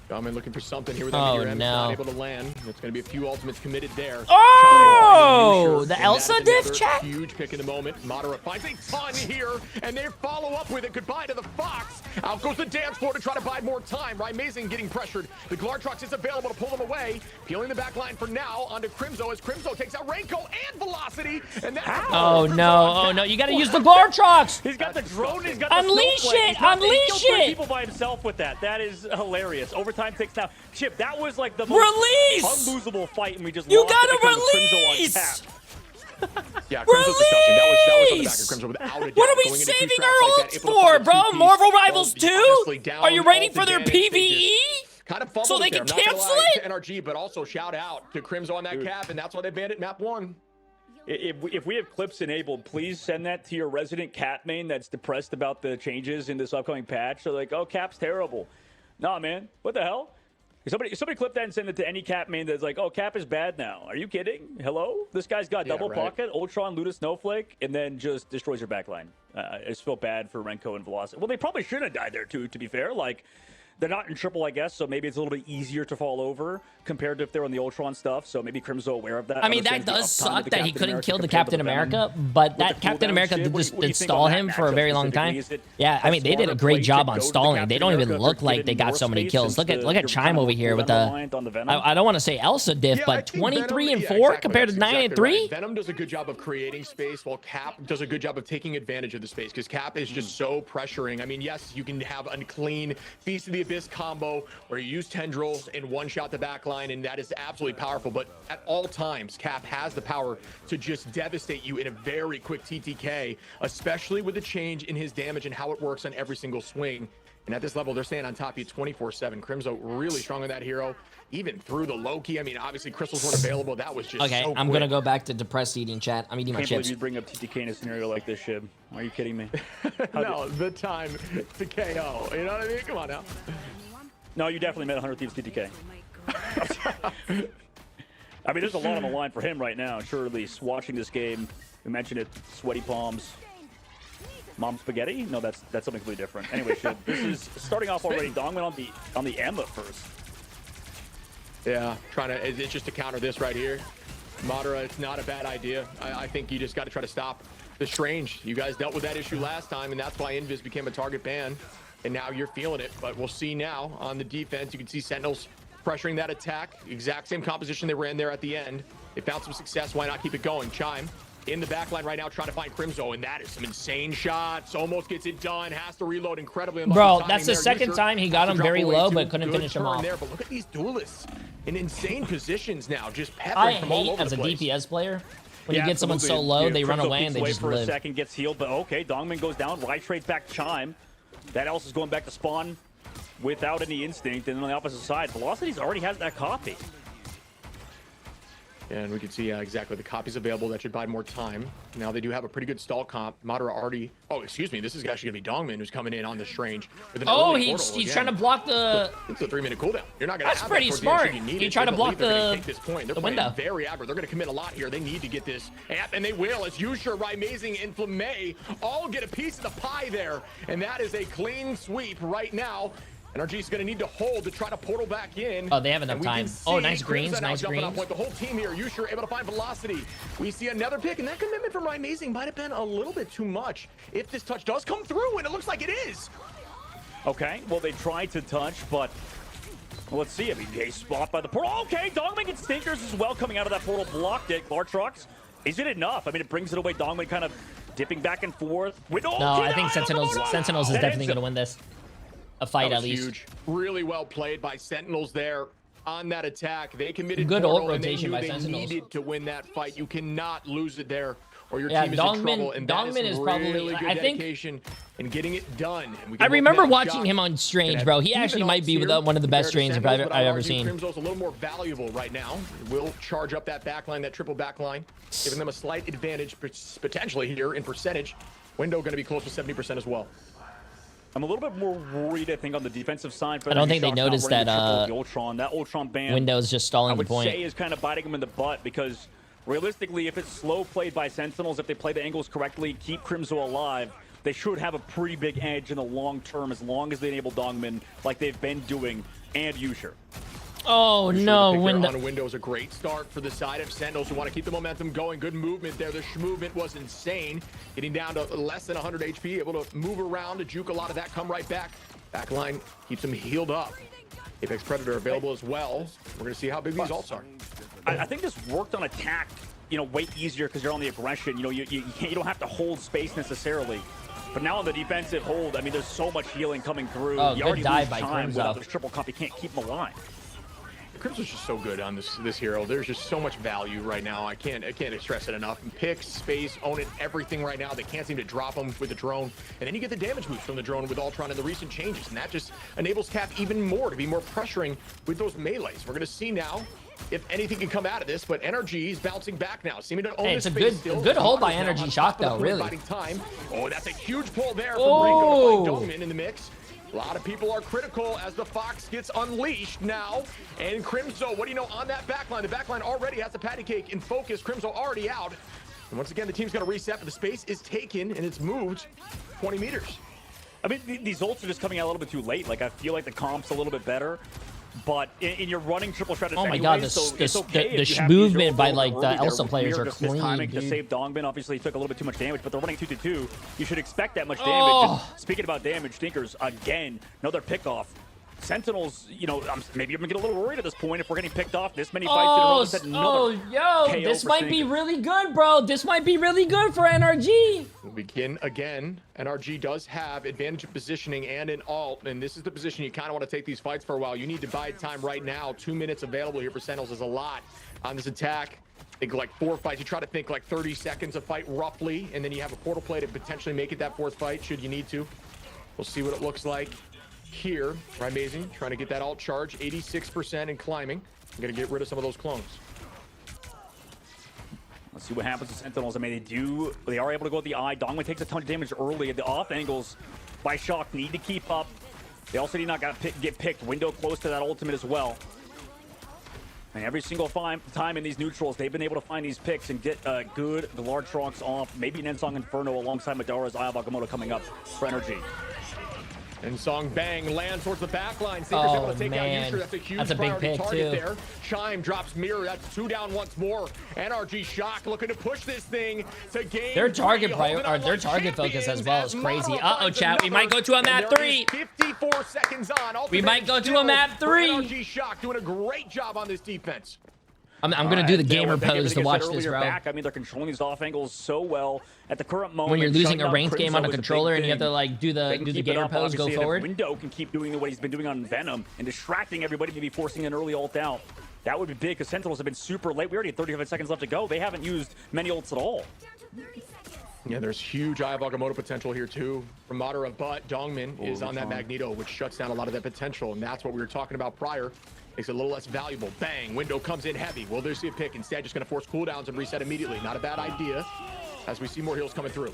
Dongmin looking for something here with Oh, no. no. Not able to land. It's going to be a few ultimates committed there. Oh, the Elsa diff, chat? Huge pick in the moment. Madara finds a ton here, and they follow up with it. Goodbye to the Fox. Out goes the dance floor to try to buy more time. Amazing getting pressured. The Glartrox is available to pull them away. Peeling the back line for now onto Crimzo as Crimzo takes out Renko and Velocity. And that's oh, no. You got to use the Glartrox. He's got the drone. He's got the Unleash it. Unleash it. People by himself with that. That is hilarious. Overtime takes now. Chip, that was like the most unlosable fight, and we just lost gotta it because release. of Crimzo on tap. Yeah, Crimzo's disgusting. That was on the back of Crimzo without a doubt. What are we saving our ults for, bro? Marvel Rivals 2? Are you waiting for their PvE? Kind of fumbled so they can cancel it? To NRG, but also shout out to Crimzo on that cap, and that's why they banned it map 1. If we have clips enabled, please send that to your resident Cap main that's depressed about the changes in this upcoming patch. So like, oh, Cap's terrible. Nah, man, what the hell? Somebody clip that and send it to any Cap main that's like, oh, Cap is bad now. Are you kidding? Hello? This guy's got double pocket, Ultron, Luda, Snowflake, and then just destroys your backline. I just feel bad for Renko and Velocity. Well, they probably should have died there too, to be fair. Like, they're not in triple, I guess, so maybe it's a little bit easier to fall over compared to if they're on the Ultron stuff, so maybe Crimzo aware of that. I mean, that does suck that he couldn't kill the Captain America, but that Captain America did stall him for a very long time. Yeah, I mean, they did a great job on stalling. They don't even look like they got so many kills. Look at Chime over here with the, I don't want to say Elsa diff, but 23 and 4 compared to 9 and 3? Venom does a good job of creating space, while Cap does a good job of taking advantage of the space, because Cap is just so pressuring. I mean, yes, you can have a clean Feast of the Abyss combo where you use tendrils and one-shot the back line, and that is absolutely powerful, but at all times, Cap has the power to just devastate you in a very quick TTK, especially with the change in his damage and how it works on every single swing. And at this level, they're staying on top of you 24/7. Crimzo really strong on that hero, even through the Loki. I mean, obviously, crystals weren't available. That was just okay, so I'm going to go back to depressed eating, chat. I'm eating my chips. chips. Can't believe you bring up TTK in a scenario like this, Shib. Are you kidding me? No, the time to KO. You know what I mean? Come on now. No, you definitely met 100 Thieves TTK. I mean, there's a lot on the line for him right now. Surely, watching this game, we mentioned it, sweaty palms. Mom spaghetti? No, that's something completely different. Anyway, Shib, this is starting off already. Dongmin on the Emma first. Yeah, it's just to counter this right here. Madara, it's not a bad idea. I think you just got to try to stop the Strange. You guys dealt with that issue last time, and that's why Invis became a target ban. And now you're feeling it. But we'll see now on the defense. You can see Sentinels pressuring that attack. Exact same composition they ran there at the end. They found some success. Why not keep it going? Chime in the back line right now trying to find Crimzo, and that is some insane shots. Almost gets it done. Has to reload incredibly. Bro, that's the second time he got him very low, but couldn't finish him off. There, but look at these duelists in insane positions now, just peppering from all over the place. As a DPS player, when you get someone so low, they run away and they just for live. A second, gets healed, but okay, Dongmin goes down. Right trades back Chime. That else is going back to spawn without any instinct, and then on the opposite side, Velocity's already has that copy. And we can see exactly the copies available. That should buy more time. Now they do have a pretty good stall comp. Madara already... Oh, excuse me. This is actually going to be Dongmin who's coming in on the Strange. Oh, he's trying to block the... It's a 3-minute cooldown. You're not going to have pretty smart. He tried to block the window. Very aggro. They're going to commit a lot here. They need to get this. And they will, as Yusha, Amazing, and Flamay all get a piece of the pie there. And that is a clean sweep right now. NRG is going to need to hold to try to portal back in. Oh, they have enough time. Oh, nice greens, nice greens. The whole team here, Yusha able to find Velocity. We see another pick, and that commitment from Amazing might have been a little bit too much. If this touch does come through, and it looks like it is. Okay, well, they tried to touch, but let's see. I mean, they spot by the portal. Okay, Dongmin gets stinkers as well coming out of that portal. Blocked it. Glartrox. Is it enough? I mean, it brings it away. Dongmin kind of dipping back and forth. No, I think Sentinels is definitely going to win this. A fight at least. Huge. Really well played by Sentinels there on that attack. They committed good ult rotation by Sentinels. They needed to win that fight. You cannot lose it there, or your team is in trouble. And Dongmin is probably really good dedication in getting it done. I remember watching him on Strange, bro. He actually might be one of the best Strange I've ever seen. Crimzo's a little more valuable right now. Will charge up that backline, that triple backline, giving them a slight advantage potentially here in percentage. Window going to be close to 70% as well. I'm a little bit more worried, I think, on the defensive side. I don't think they noticed that Ultron ban. Windows just stalling the point. I would say is kind of biting him in the butt, because realistically, if it's slow played by Sentinels, if they play the angles correctly, keep Crimzo alive, they should have a pretty big edge in the long term as long as they enable Dongmin like they've been doing, and Yusher. Oh no, Window is a great start for the side of Sentinels who want to keep the momentum going. Good movement there. The movement was insane. Getting down to less than 100 HP, able to move around to juke a lot of that, come right back. Backline keeps him healed up. Apex Predator available as well. We're going to see how big these ults are. I think this worked on attack, you know, way easier because you're on the aggression. You know, you don't have to hold space necessarily. But now on the defensive hold, I mean, there's so much healing coming through. Oh, you good dive by time Crimzo. without this triple comp. You can't keep him alive. Crimzo's just so good on this hero. There's just so much value right now. I can't stress it enough. Pick, space, own it, everything right now. They can't seem to drop him with the drone. And then you get the damage boost from the drone with Ultron and the recent changes. And that just enables Cap even more to be more pressuring with those melees. We're going to see now if anything can come out of this, but NRG is bouncing back now, seeming to own Hey, it's this a space still. good hold by NRG Shock though, really. Time. Oh, that's a huge pull there from Rico to find Dongmin in the mix. A lot of people are critical as the Fox gets unleashed now. And Crimzo, what do you know on that backline? The backline already has the patty cake in focus. Crimzo already out. And once again, the team's going to reset, but the space is taken and it's moved 20 meters. I mean, these ults are just coming out a little bit too late. Like, I feel like the comp's a little bit better. But in your running triple threat, oh my god, the movement by like the Elsa players are clean, to save Dongmin. Obviously, he took a little bit too much damage, but they're running 2-2. You should expect that much damage. And speaking about damage, Stinkers again, another pick off. Sentinels, you know, maybe I'm gonna get a little worried at this point if we're getting picked off this many fights in a row. This might be really good, bro. This might be really good for NRG. We'll begin again. NRG does have advantage of positioning and an ult, and this is the position you kind of want to take these fights for a while. You need to bide time right now. 2 minutes available here for Sentinels is a lot on this attack. I think like 4 fights. You try to think like 30 seconds a fight roughly, and then you have a portal play to potentially make it that 4th fight should you need to. We'll see what it looks like here. Right, amazing. Trying to get that alt charge, 86% and climbing. I'm gonna get rid of some of those clones. Let's see what happens to Sentinels. I mean, they are able to go with the eye. Dongmin takes a ton of damage early. The off angles by Shock need to keep up. They also need not get picked. Window close to that ultimate as well. And every single time in these neutrals, they've been able to find these picks and get good large trunks off. Maybe an Ensong Inferno alongside Madara's Eye of Agamotto coming up for NRG. And Song Bang lands towards the back line. Saber's able to take out Yusher. That's a huge priority target there. Chime drops Mirror. That's 2 down once more. NRG Shock looking to push this thing to game. Their target focus as well is crazy. Uh-oh, chat. We might go to a map 3. 54 seconds on. We might go to a map 3. NRG Shock doing a great job on this defense. I'm going to do the gamer pose to watch this, bro. I mean, they're controlling these off angles so well at the current moment. When you're losing a ranked game on a controller and you have to like do the gamer pose, go forward. Window can keep doing what he's been doing on Venom and distracting everybody, maybe forcing an early ult out. That would be big because Sentinels have been super late. We already have 35 seconds left to go. They haven't used many ults at all. Yeah, there's huge Eye of Agamotto potential here too from Madara, but Dongmin is on that Magneto, which shuts down a lot of that potential, and that's what we were talking about prior. Makes it a little less valuable. Bang, Window comes in heavy. Will there see a pick? Instead, just gonna force cooldowns and reset immediately. Not a bad idea as we see more heals coming through.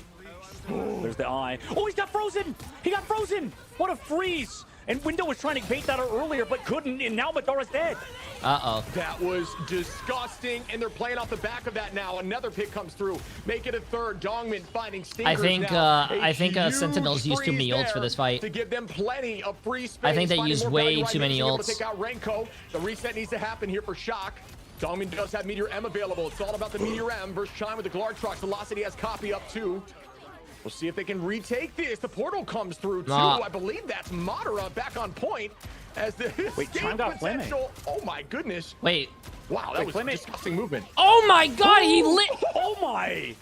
There's the eye. Oh, he's got frozen! He got frozen! What a freeze! And Window was trying to bait that out earlier, but couldn't, and now Madara's dead. Uh-oh. That was disgusting, and they're playing off the back of that now. Another pick comes through. Make it a third. Dongmin finding Stinkers I think Sentinels used too many ults for this fight. To give them plenty of free space. I think they used way too many ults. Take out Renko. The reset needs to happen here for Shock. Dongmin does have Meteor M available. It's all about the Meteor M versus Chime with the Glartrox. Velocity has copy up too. We'll see if they can retake this. The portal comes through too. I believe that's Madara back on point as the Chime got potential. Oh my goodness. Wait. Wow, that was disgusting movement. Oh my god, he lit. Oh my.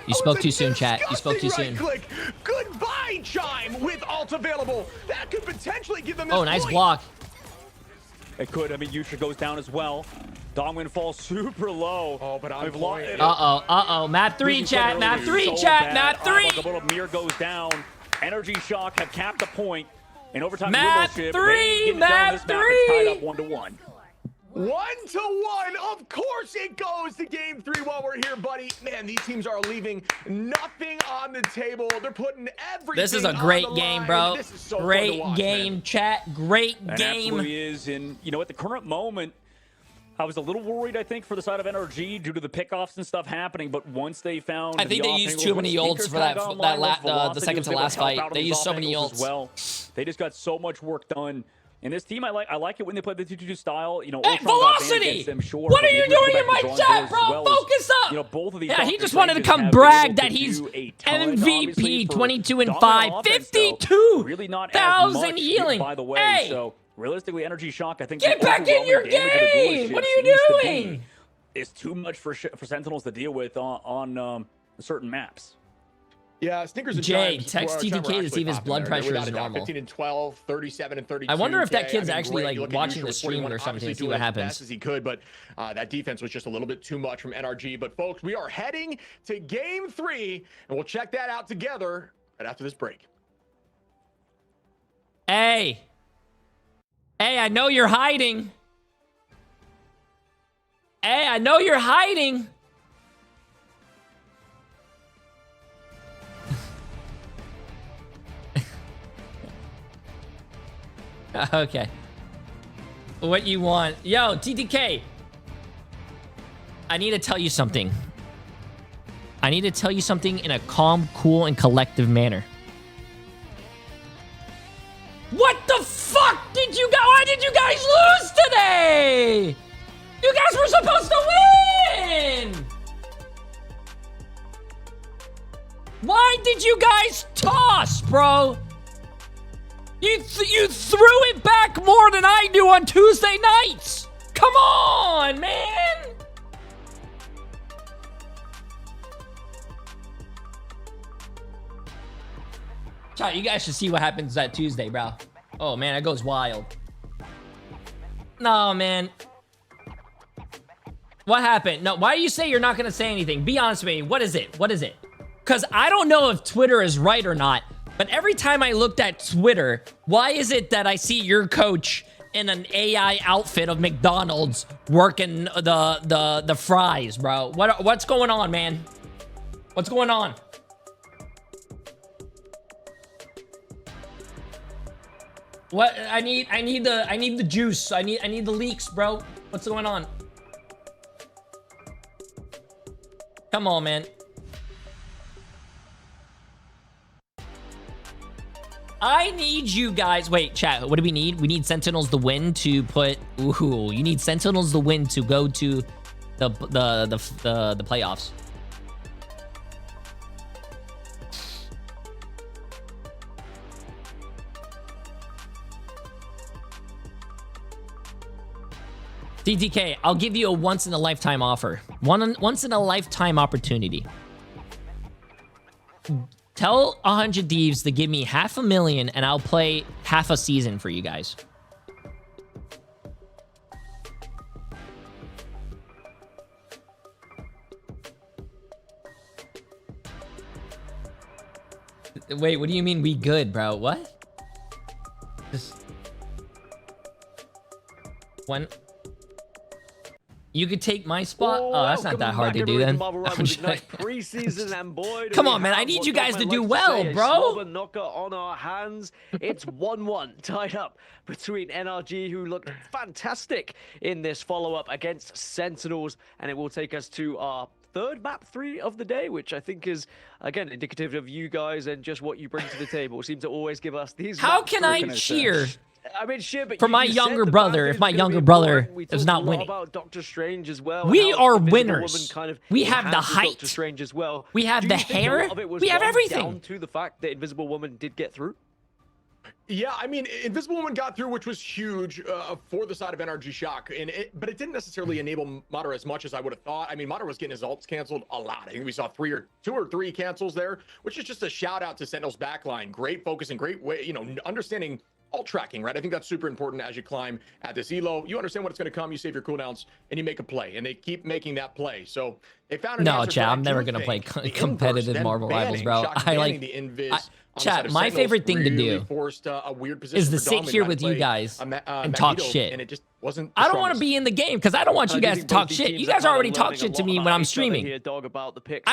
You spoke too soon, chat. You spoke too soon. Click. Goodbye, Chime with ult available. That could potentially give them this nice point. block. It could. I mean, Yusha goes down as well. Dongmin falls super low. Oh, but on point. Uh-oh. Map 3, chat. Map 3, chat. Map 3. Mir goes down. NRG Shock have capped the point. In overtime, Map 3. Map 3. It's tied up 1-1. 1-1. Of course it goes to game 3 while we're here, buddy. Man, these teams are leaving nothing on the table. They're putting everything. This is a great game, bro. This is so great game, chat. Great game. It absolutely is. And you know, at the current moment, I was a little worried, I think, for the side of NRG due to the pickoffs and stuff happening, but once they found... I think they used too many ults for the second to last fight. They used so many ults. Well, they just got so much work done. And this team, I like it when they play the 2-2-2 style. You know, hey, Velocity! Them, sure, what are you doing in my chat, bro? Well Focus up! You know, both of these he just wanted to come brag that he's MVP 22-5, 52,000 healing. By the way, hey. So realistically, NRG Shock, I think... Get back in your game! What are you doing? It's too much for Sentinels to deal with on certain maps. Yeah, Snickers and Jay, Chimes text TTK to see if his blood pressure is normal. 15 and 12, 37 and 32. I wonder if that kid's actually like watching the stream or something to see what happens. As he could, but that defense was just a little bit too much from NRG. But folks, we are heading to Game 3, and we'll check that out together right after this break. Hey, I know you're hiding. Hey, I know you're hiding. Okay. What you want? Yo, TTK. I need to tell you something. I need to tell you something in a calm, cool, and collective manner. What the fuck did you guys... Why did you guys lose today? You guys were supposed to win! Why did you guys toss, bro? You threw it back more than I do on Tuesday nights. Come on, man. Chat, you guys should see what happens that Tuesday, bro. Oh, man, it goes wild. No, man. What happened? No, why do you say you're not going to say anything? Be honest with me. What is it? What is it? Because I don't know if Twitter is right or not. But every time I looked at Twitter, why is it that I see your coach in an AI outfit of McDonald's working the fries, bro? What's going on, man? What's going on? What I need the juice. I need the leaks, bro. What's going on? Come on, man. I need you guys. Wait, chat. What do we need? We need Sentinels to win to put. Ooh, you need Sentinels to win to go to the playoffs. DTK, I'll give you a once in a lifetime offer. Once in a lifetime opportunity. Tell 100 Thieves to give me $500,000 and I'll play half a season for you guys. Wait, what do you mean we good, bro? What? Just... When... You could take my spot? Oh, that's not that hard to do then. Come on, man. I need you guys to do well, bro. Knocker on our hands. It's 1-1 tied up between NRG, who looked fantastic in this follow-up against Sentinels, and it will take us to our third map 3 of the day, which I think is, again, indicative of you guys and just what you bring to the table. Seem to always give us these. How can I cheer? I mean, shit, but for my younger brother, if my younger brother is not winning. About Doctor Strange as well. We are winners. Kind of we have the height. Doctor Strange as well. We have the hair. We have everything. Down to the fact that Invisible Woman did get through. Yeah, I mean, Invisible Woman got through, which was huge for the side of NRG Shock, but it didn't necessarily enable Mater as much as I would have thought. I mean, Mater was getting his ults canceled a lot. I think we saw 2 or 3 cancels there, which is just a shout out to Sentinel's backline. Great focus and great way, understanding ult tracking, right? I think that's super important as you climb at this elo. You understand what's going to come, you save your cooldowns, and you make a play, and they keep making that play. So they found an answer. Chat, I'm never going to play competitive Marvel Rivals, bro. I like the invis. Chat, my favorite thing to do is to sit here with you guys and talk shit. And it just wasn't. I don't want to be in the game because I don't want you guys to talk shit. You guys already talk shit to me when I'm streaming. I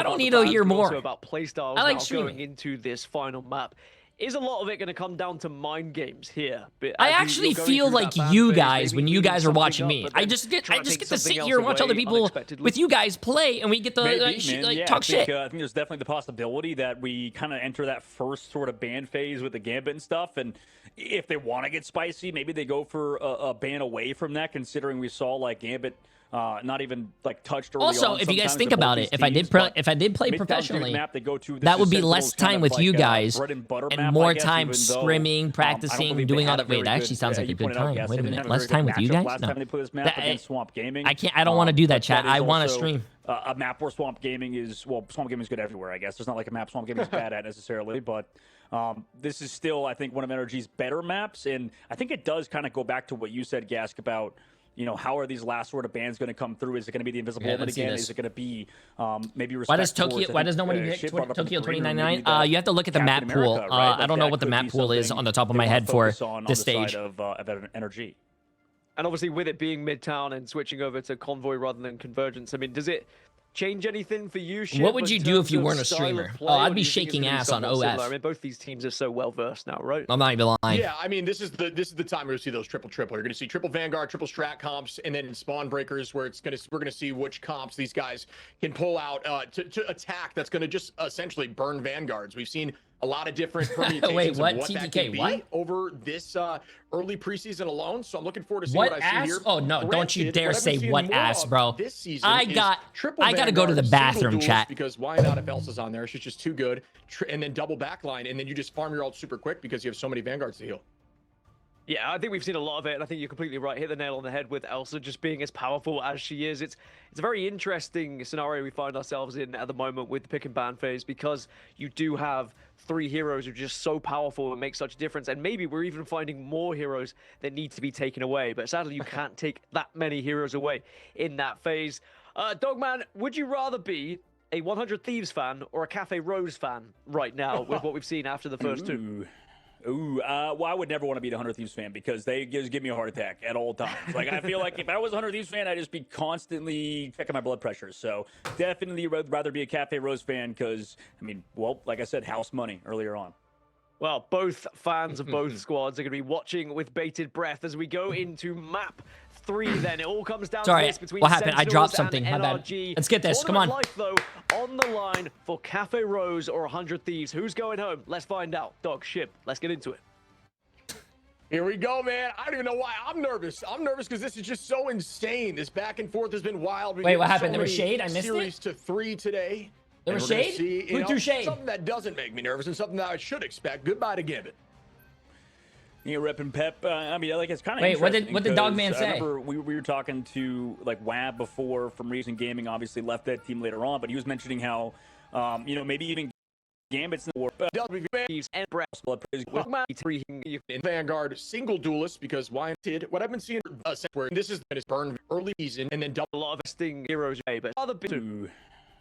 don't need to hear more. About play styles. I like streaming. Going into this final map. Is a lot of it going to come down to mind games here? I actually feel like you guys, when you guys are watching me, I just get to sit here and watch other people with you guys play, and we get to talk shit. I think there's definitely the possibility that we kind of enter that first sort of ban phase with the Gambit and stuff, and if they want to get spicy, maybe they go for a ban away from that, considering we saw like Gambit not even like touched early also, on. if you guys think about it, if I did play professionally, that would be less time with you guys and more time scrimming, practicing, doing all that. Wait, that actually sounds like a good time. Wait a minute, less time with you guys? Last time they played this map against Swamp Gaming. I can't. I don't want to do that, chat. I want to stream. A map where Swamp Gaming is, well, Swamp Gaming is good everywhere, I guess. There's not like a map Swamp Gaming is bad at necessarily, but this is still, I think, one of NRG's better maps, and I think it does kind of go back to what you said, Gask, about, you know, how are these last sort of bans going to come through? Is it going to be the Invisible Woman again? Is it going to be maybe respect? Why does nobody pick Tokyo 2099? You have to look at the map pool. Right? I don't know what the map pool is on the top of my head for this stage. Of NRG. And obviously, with it being Midtown and switching over to Convoy rather than Convergence, I mean, does it change anything for you, Shib? What would you do if you weren't a streamer? Oh, I'd be shaking ass on OF. I mean, both these teams are so well versed now, right? I'm not even lying. Yeah, I mean, this is the time we're gonna see those triple. You're gonna see triple Vanguard, triple Strat comps, and then spawn breakers where we're gonna see which comps these guys can pull out to attack. That's gonna just essentially burn Vanguards. We've seen a lot of different permutations Wait, what? of what that TDK, could be what? over this early preseason alone. So I'm looking forward to seeing what I see here. Oh no! Don't you dare say what ass, bro. This season I gotta go to the bathroom, chat. Because why not if Elsa's on there? She's just too good. And then double backline, and then you just farm your ult super quick because you have so many Vanguards to heal. Yeah, I think we've seen a lot of it, and I think you're completely right. Hit the nail on the head with Elsa just being as powerful as she is. It's a very interesting scenario we find ourselves in at the moment with the pick and ban phase, because you do have 3 heroes who are just so powerful and make such a difference, and maybe we're even finding more heroes that need to be taken away. But sadly, you can't take that many heroes away in that phase. Dogman, would you rather be a 100 Thieves fan or a Cafe Rose fan right now with what we've seen after the first two? Well, I would never want to be a 100 Thieves fan because they just give me a heart attack at all times. Like, I feel like if I was a 100 Thieves fan, I'd just be constantly checking my blood pressure. So definitely rather be a Cafe Rose fan because, I mean, well, like I said, house money earlier on. Well, both fans of both squads are going to be watching with bated breath as we go into map 3 then. It all comes down to this between what happened? I dropped Sentinels something. My NRG. bad. Let's get this. Come on. Life, though, on the line for Cafe Rose or 100 Thieves. Who's going home? Let's find out. Dog, Shib, let's get into it. Here we go, man. I don't even know why I'm nervous. I'm nervous because this is just so insane. This back and forth has been wild. Wait, what happened? There was shade? I missed series it? to 3 today. There was shade? Who threw shade? Something that doesn't make me nervous and something that I should expect. Goodbye to Gambit. You know, repping Pep. I mean, like, it's kind of Wait, what did Dogman say? I remember we were talking to like Wab before from Reason Gaming. Obviously, left that team later on, but he was mentioning how, you know, maybe even Gambit's in the war. In Vanguard, single duelist because why did what I've been seeing where this is burn early season and then double of sting heroes. But other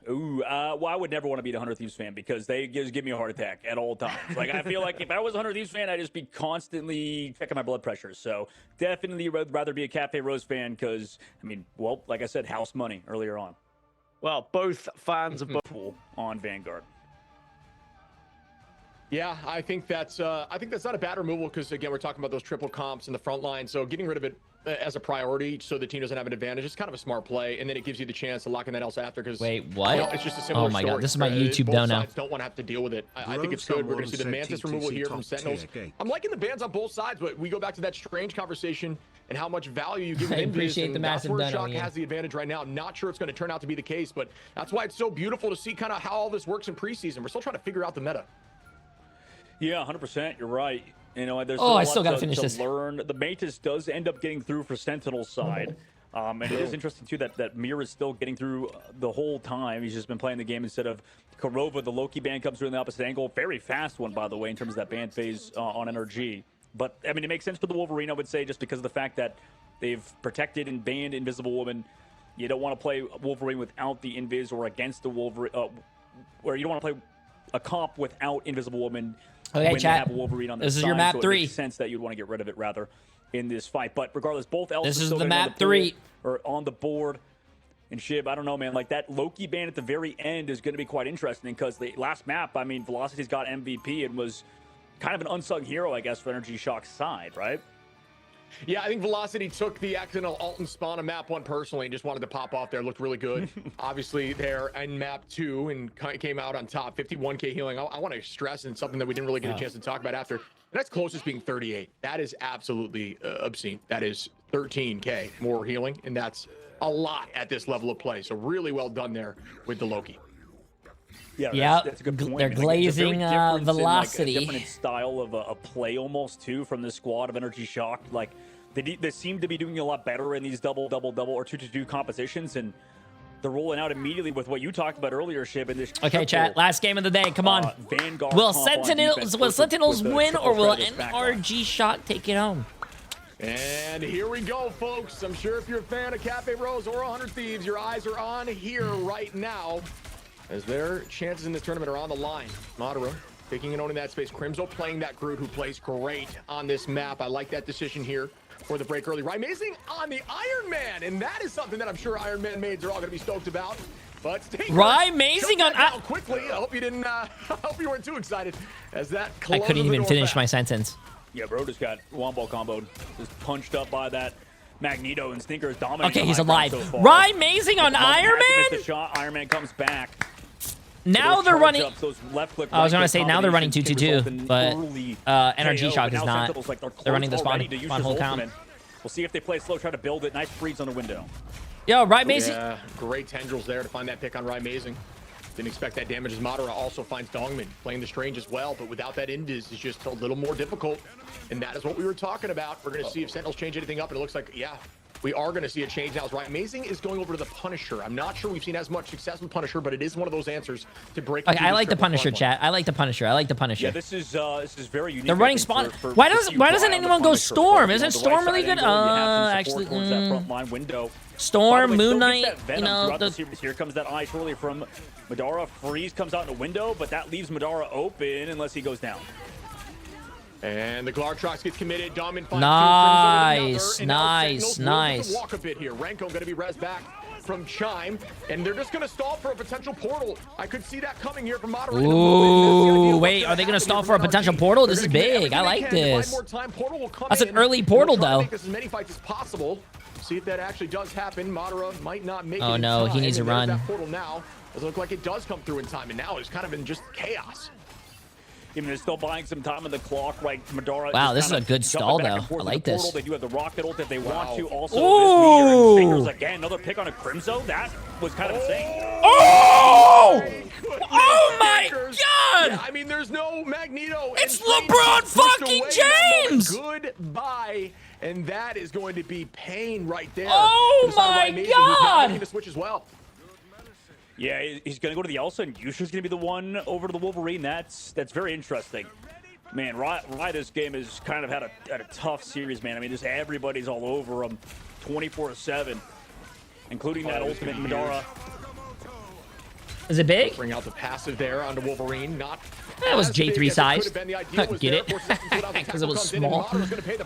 well, I would never want to be a 100 Thieves fan because they just give me a heart attack at all times. Like, I feel like if I was a 100 Thieves fan, I'd just be constantly checking my blood pressure. So definitely rather be a Cafe Rose fan because, I mean, well, like I said, house money earlier on. Well, both fans of both on Vanguard. Yeah, I think that's not a bad removal because again, we're talking about those triple comps in the front line. So getting rid of it as a priority so the team doesn't have an advantage is kind of a smart play, and then it gives you the chance to lock in that else after. Because wait, what? You know, it's just a similar my story. God, this is my YouTube down now. Don't want to have to deal with it. I think it's good. We're going to see the Mantis removal here from Sentinels. I'm liking the bans on both sides, but we go back to that strange conversation and how much value you give. I appreciate the massive that's where Shock has the advantage right now. I'm not sure it's going to turn out to be the case, but that's why it's so beautiful to see kind of how all this works in preseason. We're still trying to figure out the meta. Yeah, 100%. You're right. You know, there's I still got to finish this. Learn. The Mantis does end up getting through for Sentinel's side. And it is interesting, too, that Mir is still getting through the whole time. He's just been playing the game instead of Korova. The Loki ban comes through in the opposite angle. Very fast one, by the way, in terms of that ban phase on NRG. But, I mean, it makes sense for the Wolverine, I would say, just because of the fact that they've protected and banned Invisible Woman. You don't want to play Wolverine without the Invis or against the Wolverine, or you don't want to play a comp without Invisible Woman. Okay, when chat. you have a Wolverine on the this side, is your map so 3. It makes sense that you'd want to get rid of it rather in this fight. But regardless, both Elsa this is the map 3 or on the board. And Shib, I don't know, man. Like that Loki ban at the very end is going to be quite interesting because the last map, I mean, Velocity's got MVP and was kind of an unsung hero, I guess, for NRG Shock's side, right? Yeah, I think Velocity took the accidental ult and spawn on map 1 personally and just wanted to pop off there. Looked really good. Obviously, they're in map 2 and came out on top. 51k healing. I want to stress, and something that we didn't really get a chance to talk about after. The next closest being 38. That is absolutely obscene. That is 13k more healing, and that's a lot at this level of play. So really well done there with the Loki. Yeah, that's a good point. They're glazing Velocity. In, like, a different style of a play almost too from the squad of NRG Shock. Like they seem to be doing a lot better in these double or 2-2 compositions, and they're rolling out immediately with what you talked about earlier, Shib. And this okay, chat. Last game of the day. Come on. Vanguard will Sentinels win, or will NRG Shock take it home? And here we go, folks. I'm sure if you're a fan of Cafe Rose or 100 Thieves, your eyes are on here right now, as their chances in this tournament are on the line. Madara taking and owning that space. Crimzo playing that Groot, who plays great on this map. I like that decision here for the break early. Amazing on the Iron Man, and that is something that I'm sure Iron Man maids are all going to be stoked about. But Amazing on quickly. I hope you didn't. I hope you weren't too excited as that. I couldn't even finish my sentence. Yeah, bro just got wombo comboed, just punched up by that Magneto, and Stinker is dominating. Okay, he's alive. Amazing on Iron Man. The shot. Iron Man comes back. Now they're running. I was gonna say now they're running 2-2-2, but NRG Shock is not. They're running the spawn whole count. We'll see if they play slow, try to build it. Nice freeze on the window. Yo, Amazing. Yeah, great tendrils there to find that pick on Amazing. Didn't expect that damage as Madara also finds Dongmin playing the Strange as well, but without that Indiz is just a little more difficult, and that is what we were talking about. We're going to see if Sentinels change anything up, and it looks like, yeah, we are going to see a change now. Amazing is going over to the Punisher. I'm not sure we've seen as much success with Punisher, but it is one of those answers to break. Okay, I like the Punisher, chat. I like the Punisher. Yeah, this is very unique. They're running spawn. Why doesn't anyone go Storm? Isn't Storm really good? Actually, Storm, Moon Knight, you know. Here comes that ice early from Madara. Freeze comes out in a window, but that leaves Madara open unless he goes down. And the Glartrox gets committed. Domin finds nice. Walk a bit here. Renko going to be res back from Chime, and they're just going to stall for a potential portal. I could see that coming here from Madara. Ooh, wait, are they going to stall for a potential portal? This is big. I like this. That's an early portal, though. Make this as many fights as possible. See if that actually does happen. Madara might not make it. Oh no, he needs to run. That portal now doesn't look like it does come through in time, and now it's kind of in just chaos. Even they're still buying some time on the clock, right? Madara. Wow, this is a good stall, though. I like this. They do have the rocket ult if they want to. Also, this Fingers again, another pick on a Crimzo. That was kind of insane. Oh! Oh my God! Yeah, I mean, there's no Magneto. It's LeBron fucking James! Goodbye. And that is going to be pain right there. Oh my God! He's switch as well. Yeah, he's going to go to the Elsa, and Yusha's going to be the one over to the Wolverine. That's very interesting. Man, Riot this game has kind of had a tough series, man. I mean, just everybody's all over him 24/7, including that ultimate Madara. Is it big? Bring out the passive there onto Wolverine. Not that was J3 size. Get it? Because it was small.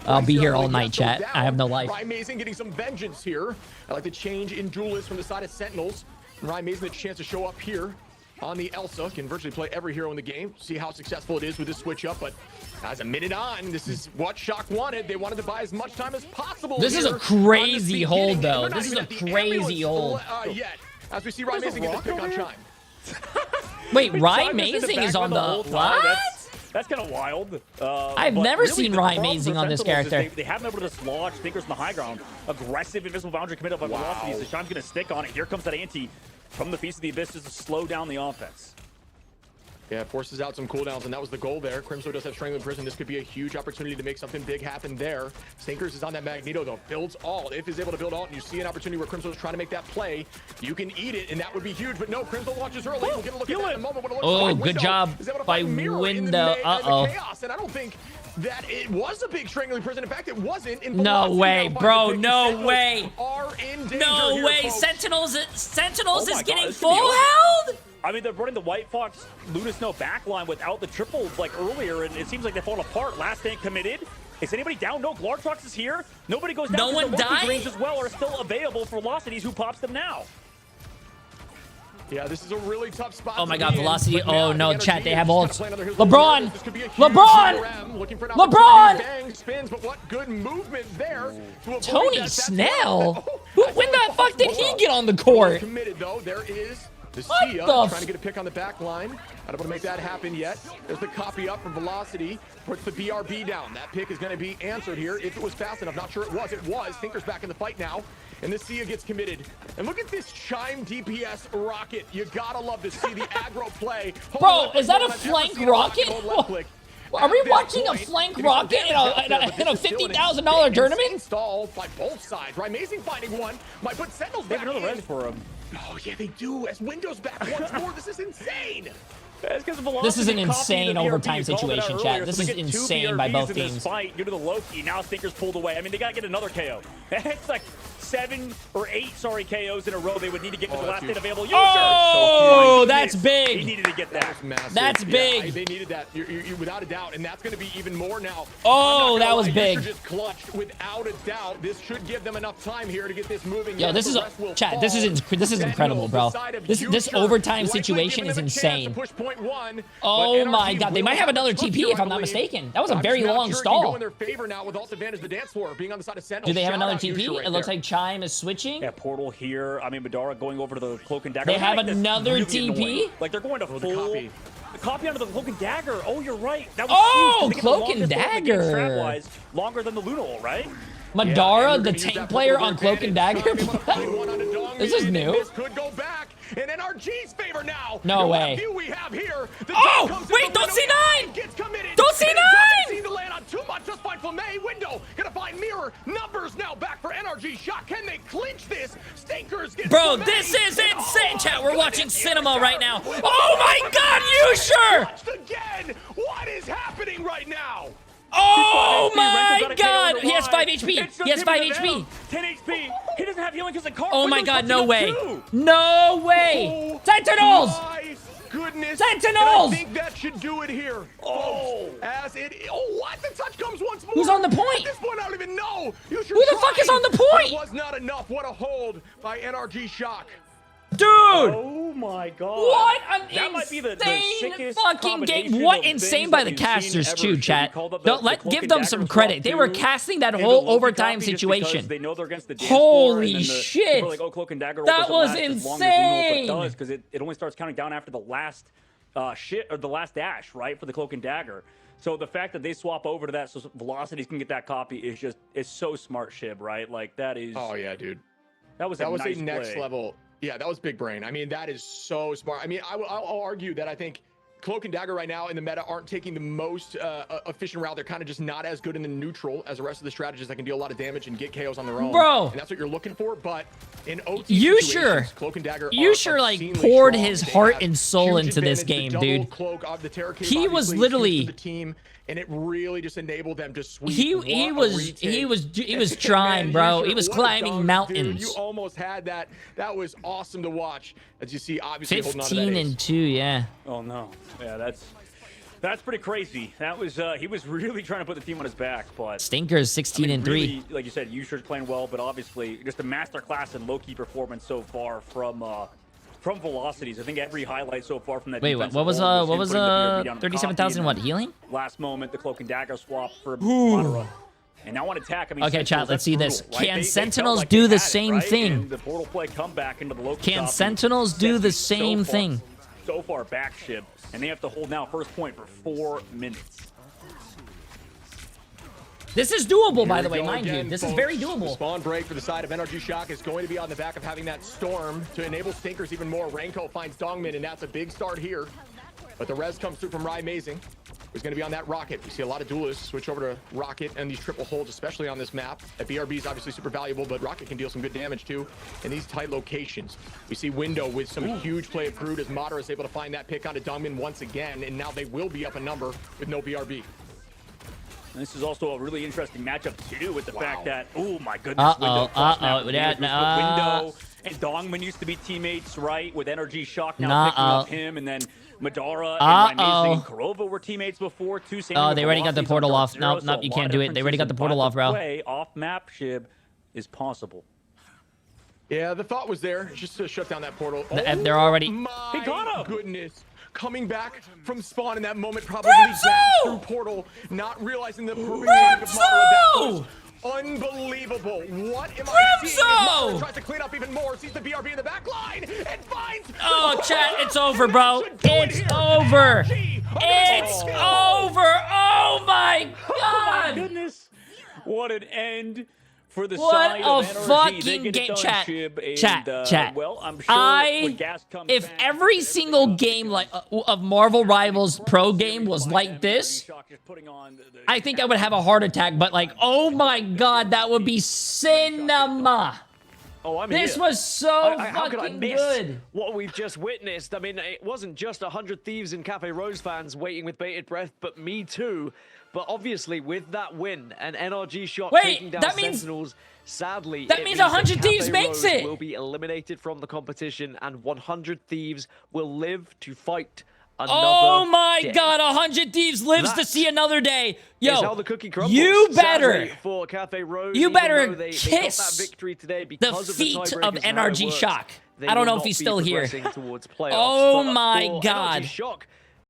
I'll be here all night, chat. I have no life. Amazing getting some vengeance here. I like the change in duelists from the side of Sentinels. Amazing the chance to show up here on the Elsa. Can virtually play every hero in the game. See how successful it is with this switch up. But as a minute on, this is what Shock wanted. They wanted to buy as much time as possible. This is a crazy hold, though. This is a crazy hold. Yet, as we see Amazing get this pick on Chime. Wait, Amazing is on the what? That's kind of wild. I've never seen Amazing on this character. They have him able to dislodge Thinkers in the high ground. Aggressive Invisible Boundary committed by Velocity. So Shime's going to stick on it. Here comes that anti from the Feast of the Abyss to slow down the offense. Yeah, forces out some cooldowns, and that was the goal there. Crimzo does have Strangling Prison. This could be a huge opportunity to make something big happen there. Stinkers is on that Magneto, though. Builds alt. If he's able to build alt, and you see an opportunity where Crimzo is trying to make that play, you can eat it, and that would be huge. But no, Crimzo launches early. We'll get a look at that in a moment. Oh, good job by Window. Uh-oh. And I don't think that it was a big Strangling Prison. In fact, it wasn't. No way, bro. No way. No way. Sentinels is getting full held? I mean, they're running the White Fox Luna Snow backline without the triple like earlier, and it seems like they've fallen apart. Last stand committed. Is anybody down? No, Glartrox is here. Nobody goes down. No one died? The greens as well are still available for Velocities, who pops them now. Yeah, this is a really tough spot. Oh my God, Velocity. In, Oh no, chat, they have ults. LeBron! LeBron! Spins, but what good movement there. Tony Snell? When the fuck did he get on the court? Committed though. There is the Sia trying to get a pick on the back line. Not able to make that happen yet. There's the copy up from Velocity. Puts the BRB down. That pick is going to be answered here if it was fast enough. Not sure it was. It was. Tinker's back in the fight now. And the Sia gets committed. And look at this Chime DPS rocket. You gotta love to see the aggro play. Bro, is that a flank rocket? Are we watching a flank rocket in a $50,000 tournament? Installed by both sides. Right, amazing finding one. Might put Sentinels back another res for him. Oh yeah, they do. As Windows back once more. This is insane. This is an insane overtime situation, chat. This is insane by both teams. Fight due to the Loki. Now Stinker's pulled away. I mean, they gotta get another KO. It's like 7 or 8, KOs in a row they would need to get with the last hit available. Oh, that's big. He needed to get that. That's big. Yeah, they needed that, without a doubt, and that's going to be even more now. Oh, that was big. Just clutched, without a doubt. This should give them enough time here to get this moving. Yo, this is chat. This is incredible, bro. This overtime situation is insane. Oh my God, they might have another TP if I'm not mistaken. That was a very long stall. Do they have another TP? It looks like Chime is switching. Yeah, Portal here. I mean, Madara going over to the Cloak and Dagger. They have another TP? Like, they're going to full copy onto the Cloak and Dagger. Oh, you're right. That was huge. Cloak and Dagger. Longer than the Luna ult, right? Madara, the tank player on Cloak and Dagger? This is new. This could go back in NRG's favor now. No way. We have here. Oh, wait, don't see 9! Don't see 9! To land on too much, just find Flamay. Window gonna find mirror. Numbers now back for NRG. Shot. Can they clinch this? Stinkers get Bro, this is insane, chat. We're watching cinema right now. Oh my God, you sure? Again, what is happening right now? Oh my God! He has 5 HP. He has 5 HP. 10 HP. He doesn't have healing because of car. Oh my God! No way! No way! Sentinels! Goodness. Sentinels! I think that should do it here. Oh, what? The touch comes once more. Who's on the point? At this point, I don't even know. Who the fuck is on the point? It was not enough. What a hold by NRG Shock. Dude! Oh my God! What an that might be the insane fucking game! What insane by the casters too, chat. Give them some credit. They were casting that whole overtime situation. They know they're against the holy shit! Like, oh, Cloak and Dagger that was insane. Because it only starts counting down after the last the last dash, right, for the Cloak and Dagger. So the fact that they swap over to that so Velocities can get that copy is it's so smart, Shib, right? Like that is. Oh yeah, dude. That was a nice next play. Level. Yeah, that was big brain. I mean, that is so smart. I mean, I'll argue that I think Cloak and Dagger right now in the meta aren't taking the most efficient route. They're kind of just not as good in the neutral as the rest of the strategists that can deal a lot of damage and get KOs on their own. Bro. And that's what you're looking for. But in OT Cloak and Dagger like poured his heart and soul into this game, dude. He was literally the team. And it really just enabled them to sweep. He was trying, bro. He was climbing mountains. Dude, you almost had that. That was awesome to watch. As you see, obviously 15-2, yeah. Oh no, yeah, that's pretty crazy. That was he was really trying to put the team on his back, but Stinkers 16-3. Really, like you said, Usher's playing well, but obviously just a masterclass in low-key performance so far from Velocities. I think every highlight so far from that. Wait, what was 37,000 what healing? Last moment, the Cloak and Dagger swap for Madara. And now on attack, I mean, okay, chat, let's see this. Can Sentinels do the same thing? The portal play come back into the local. Can Sentinels do the same thing? So far back, Shib, and they have to hold now first point for 4 minutes. This is doable, by the way, mind you. This is very doable. Spawn break for the side of NRG Shock is going to be on the back of having that storm to enable Stinkers even more. Renko finds Dongmin, and that's a big start here. But the res comes through from Rai Mazing, who's going to be on that Rocket. We see a lot of duelists switch over to Rocket and these triple holds, especially on this map. That BRB is obviously super valuable, but Rocket can deal some good damage too in these tight locations. We see Window with some huge play of Groot as Madara is able to find that pick onto Dongmin once again, and now they will be up a number with no BRB. And this is also a really interesting matchup too, with the fact that, oh my goodness, Window and Dongmin used to be teammates, right? With NRG Shock now picking up him, and then Madara and Amazing and Kurova were teammates before too. They already got the portal off. Nope, you can't do it. They already got the portal off, bro. Off map, Shib, is possible. Yeah, the thought was there, just to shut down that portal. They're already... My goodness. Coming back from spawn in that moment, probably dashed through portal, not realizing the perfect timing of Madara. That was unbelievable. What am I seeing? Madara tries to clean up even more, sees the BRB in the back line, and finds... Oh, chat, it's over, bro. It's over. It's over. Oh, my God. Oh, my goodness. What an end. For the what side a of NRG, fucking game, chat. Well, I'm sure when gas comes if back, every single game like of Marvel Rivals pro game was like this, I think I would have a heart attack. But like, oh my God, that would be cinema. Oh, I'm this here. was so how could I fucking miss good. What we've just witnessed. I mean, it wasn't just 100 Thieves and Cafe Rose fans waiting with bated breath, but me too. But obviously, with that win, an NRG shot taking down Sentinels, sadly, that means 100 Thieves makes it. Will be eliminated from the competition, and 100 Thieves will live to fight another Oh my day. God, 100 Thieves lives to see another day. Yo, how the cookie crumbles. you better, for Cafe Rose, you better they kiss got that victory today the because feet of NRG Shock. They I don't know will if he's not be still here. progressing towards playoffs, Oh but my for God. NRG Shock,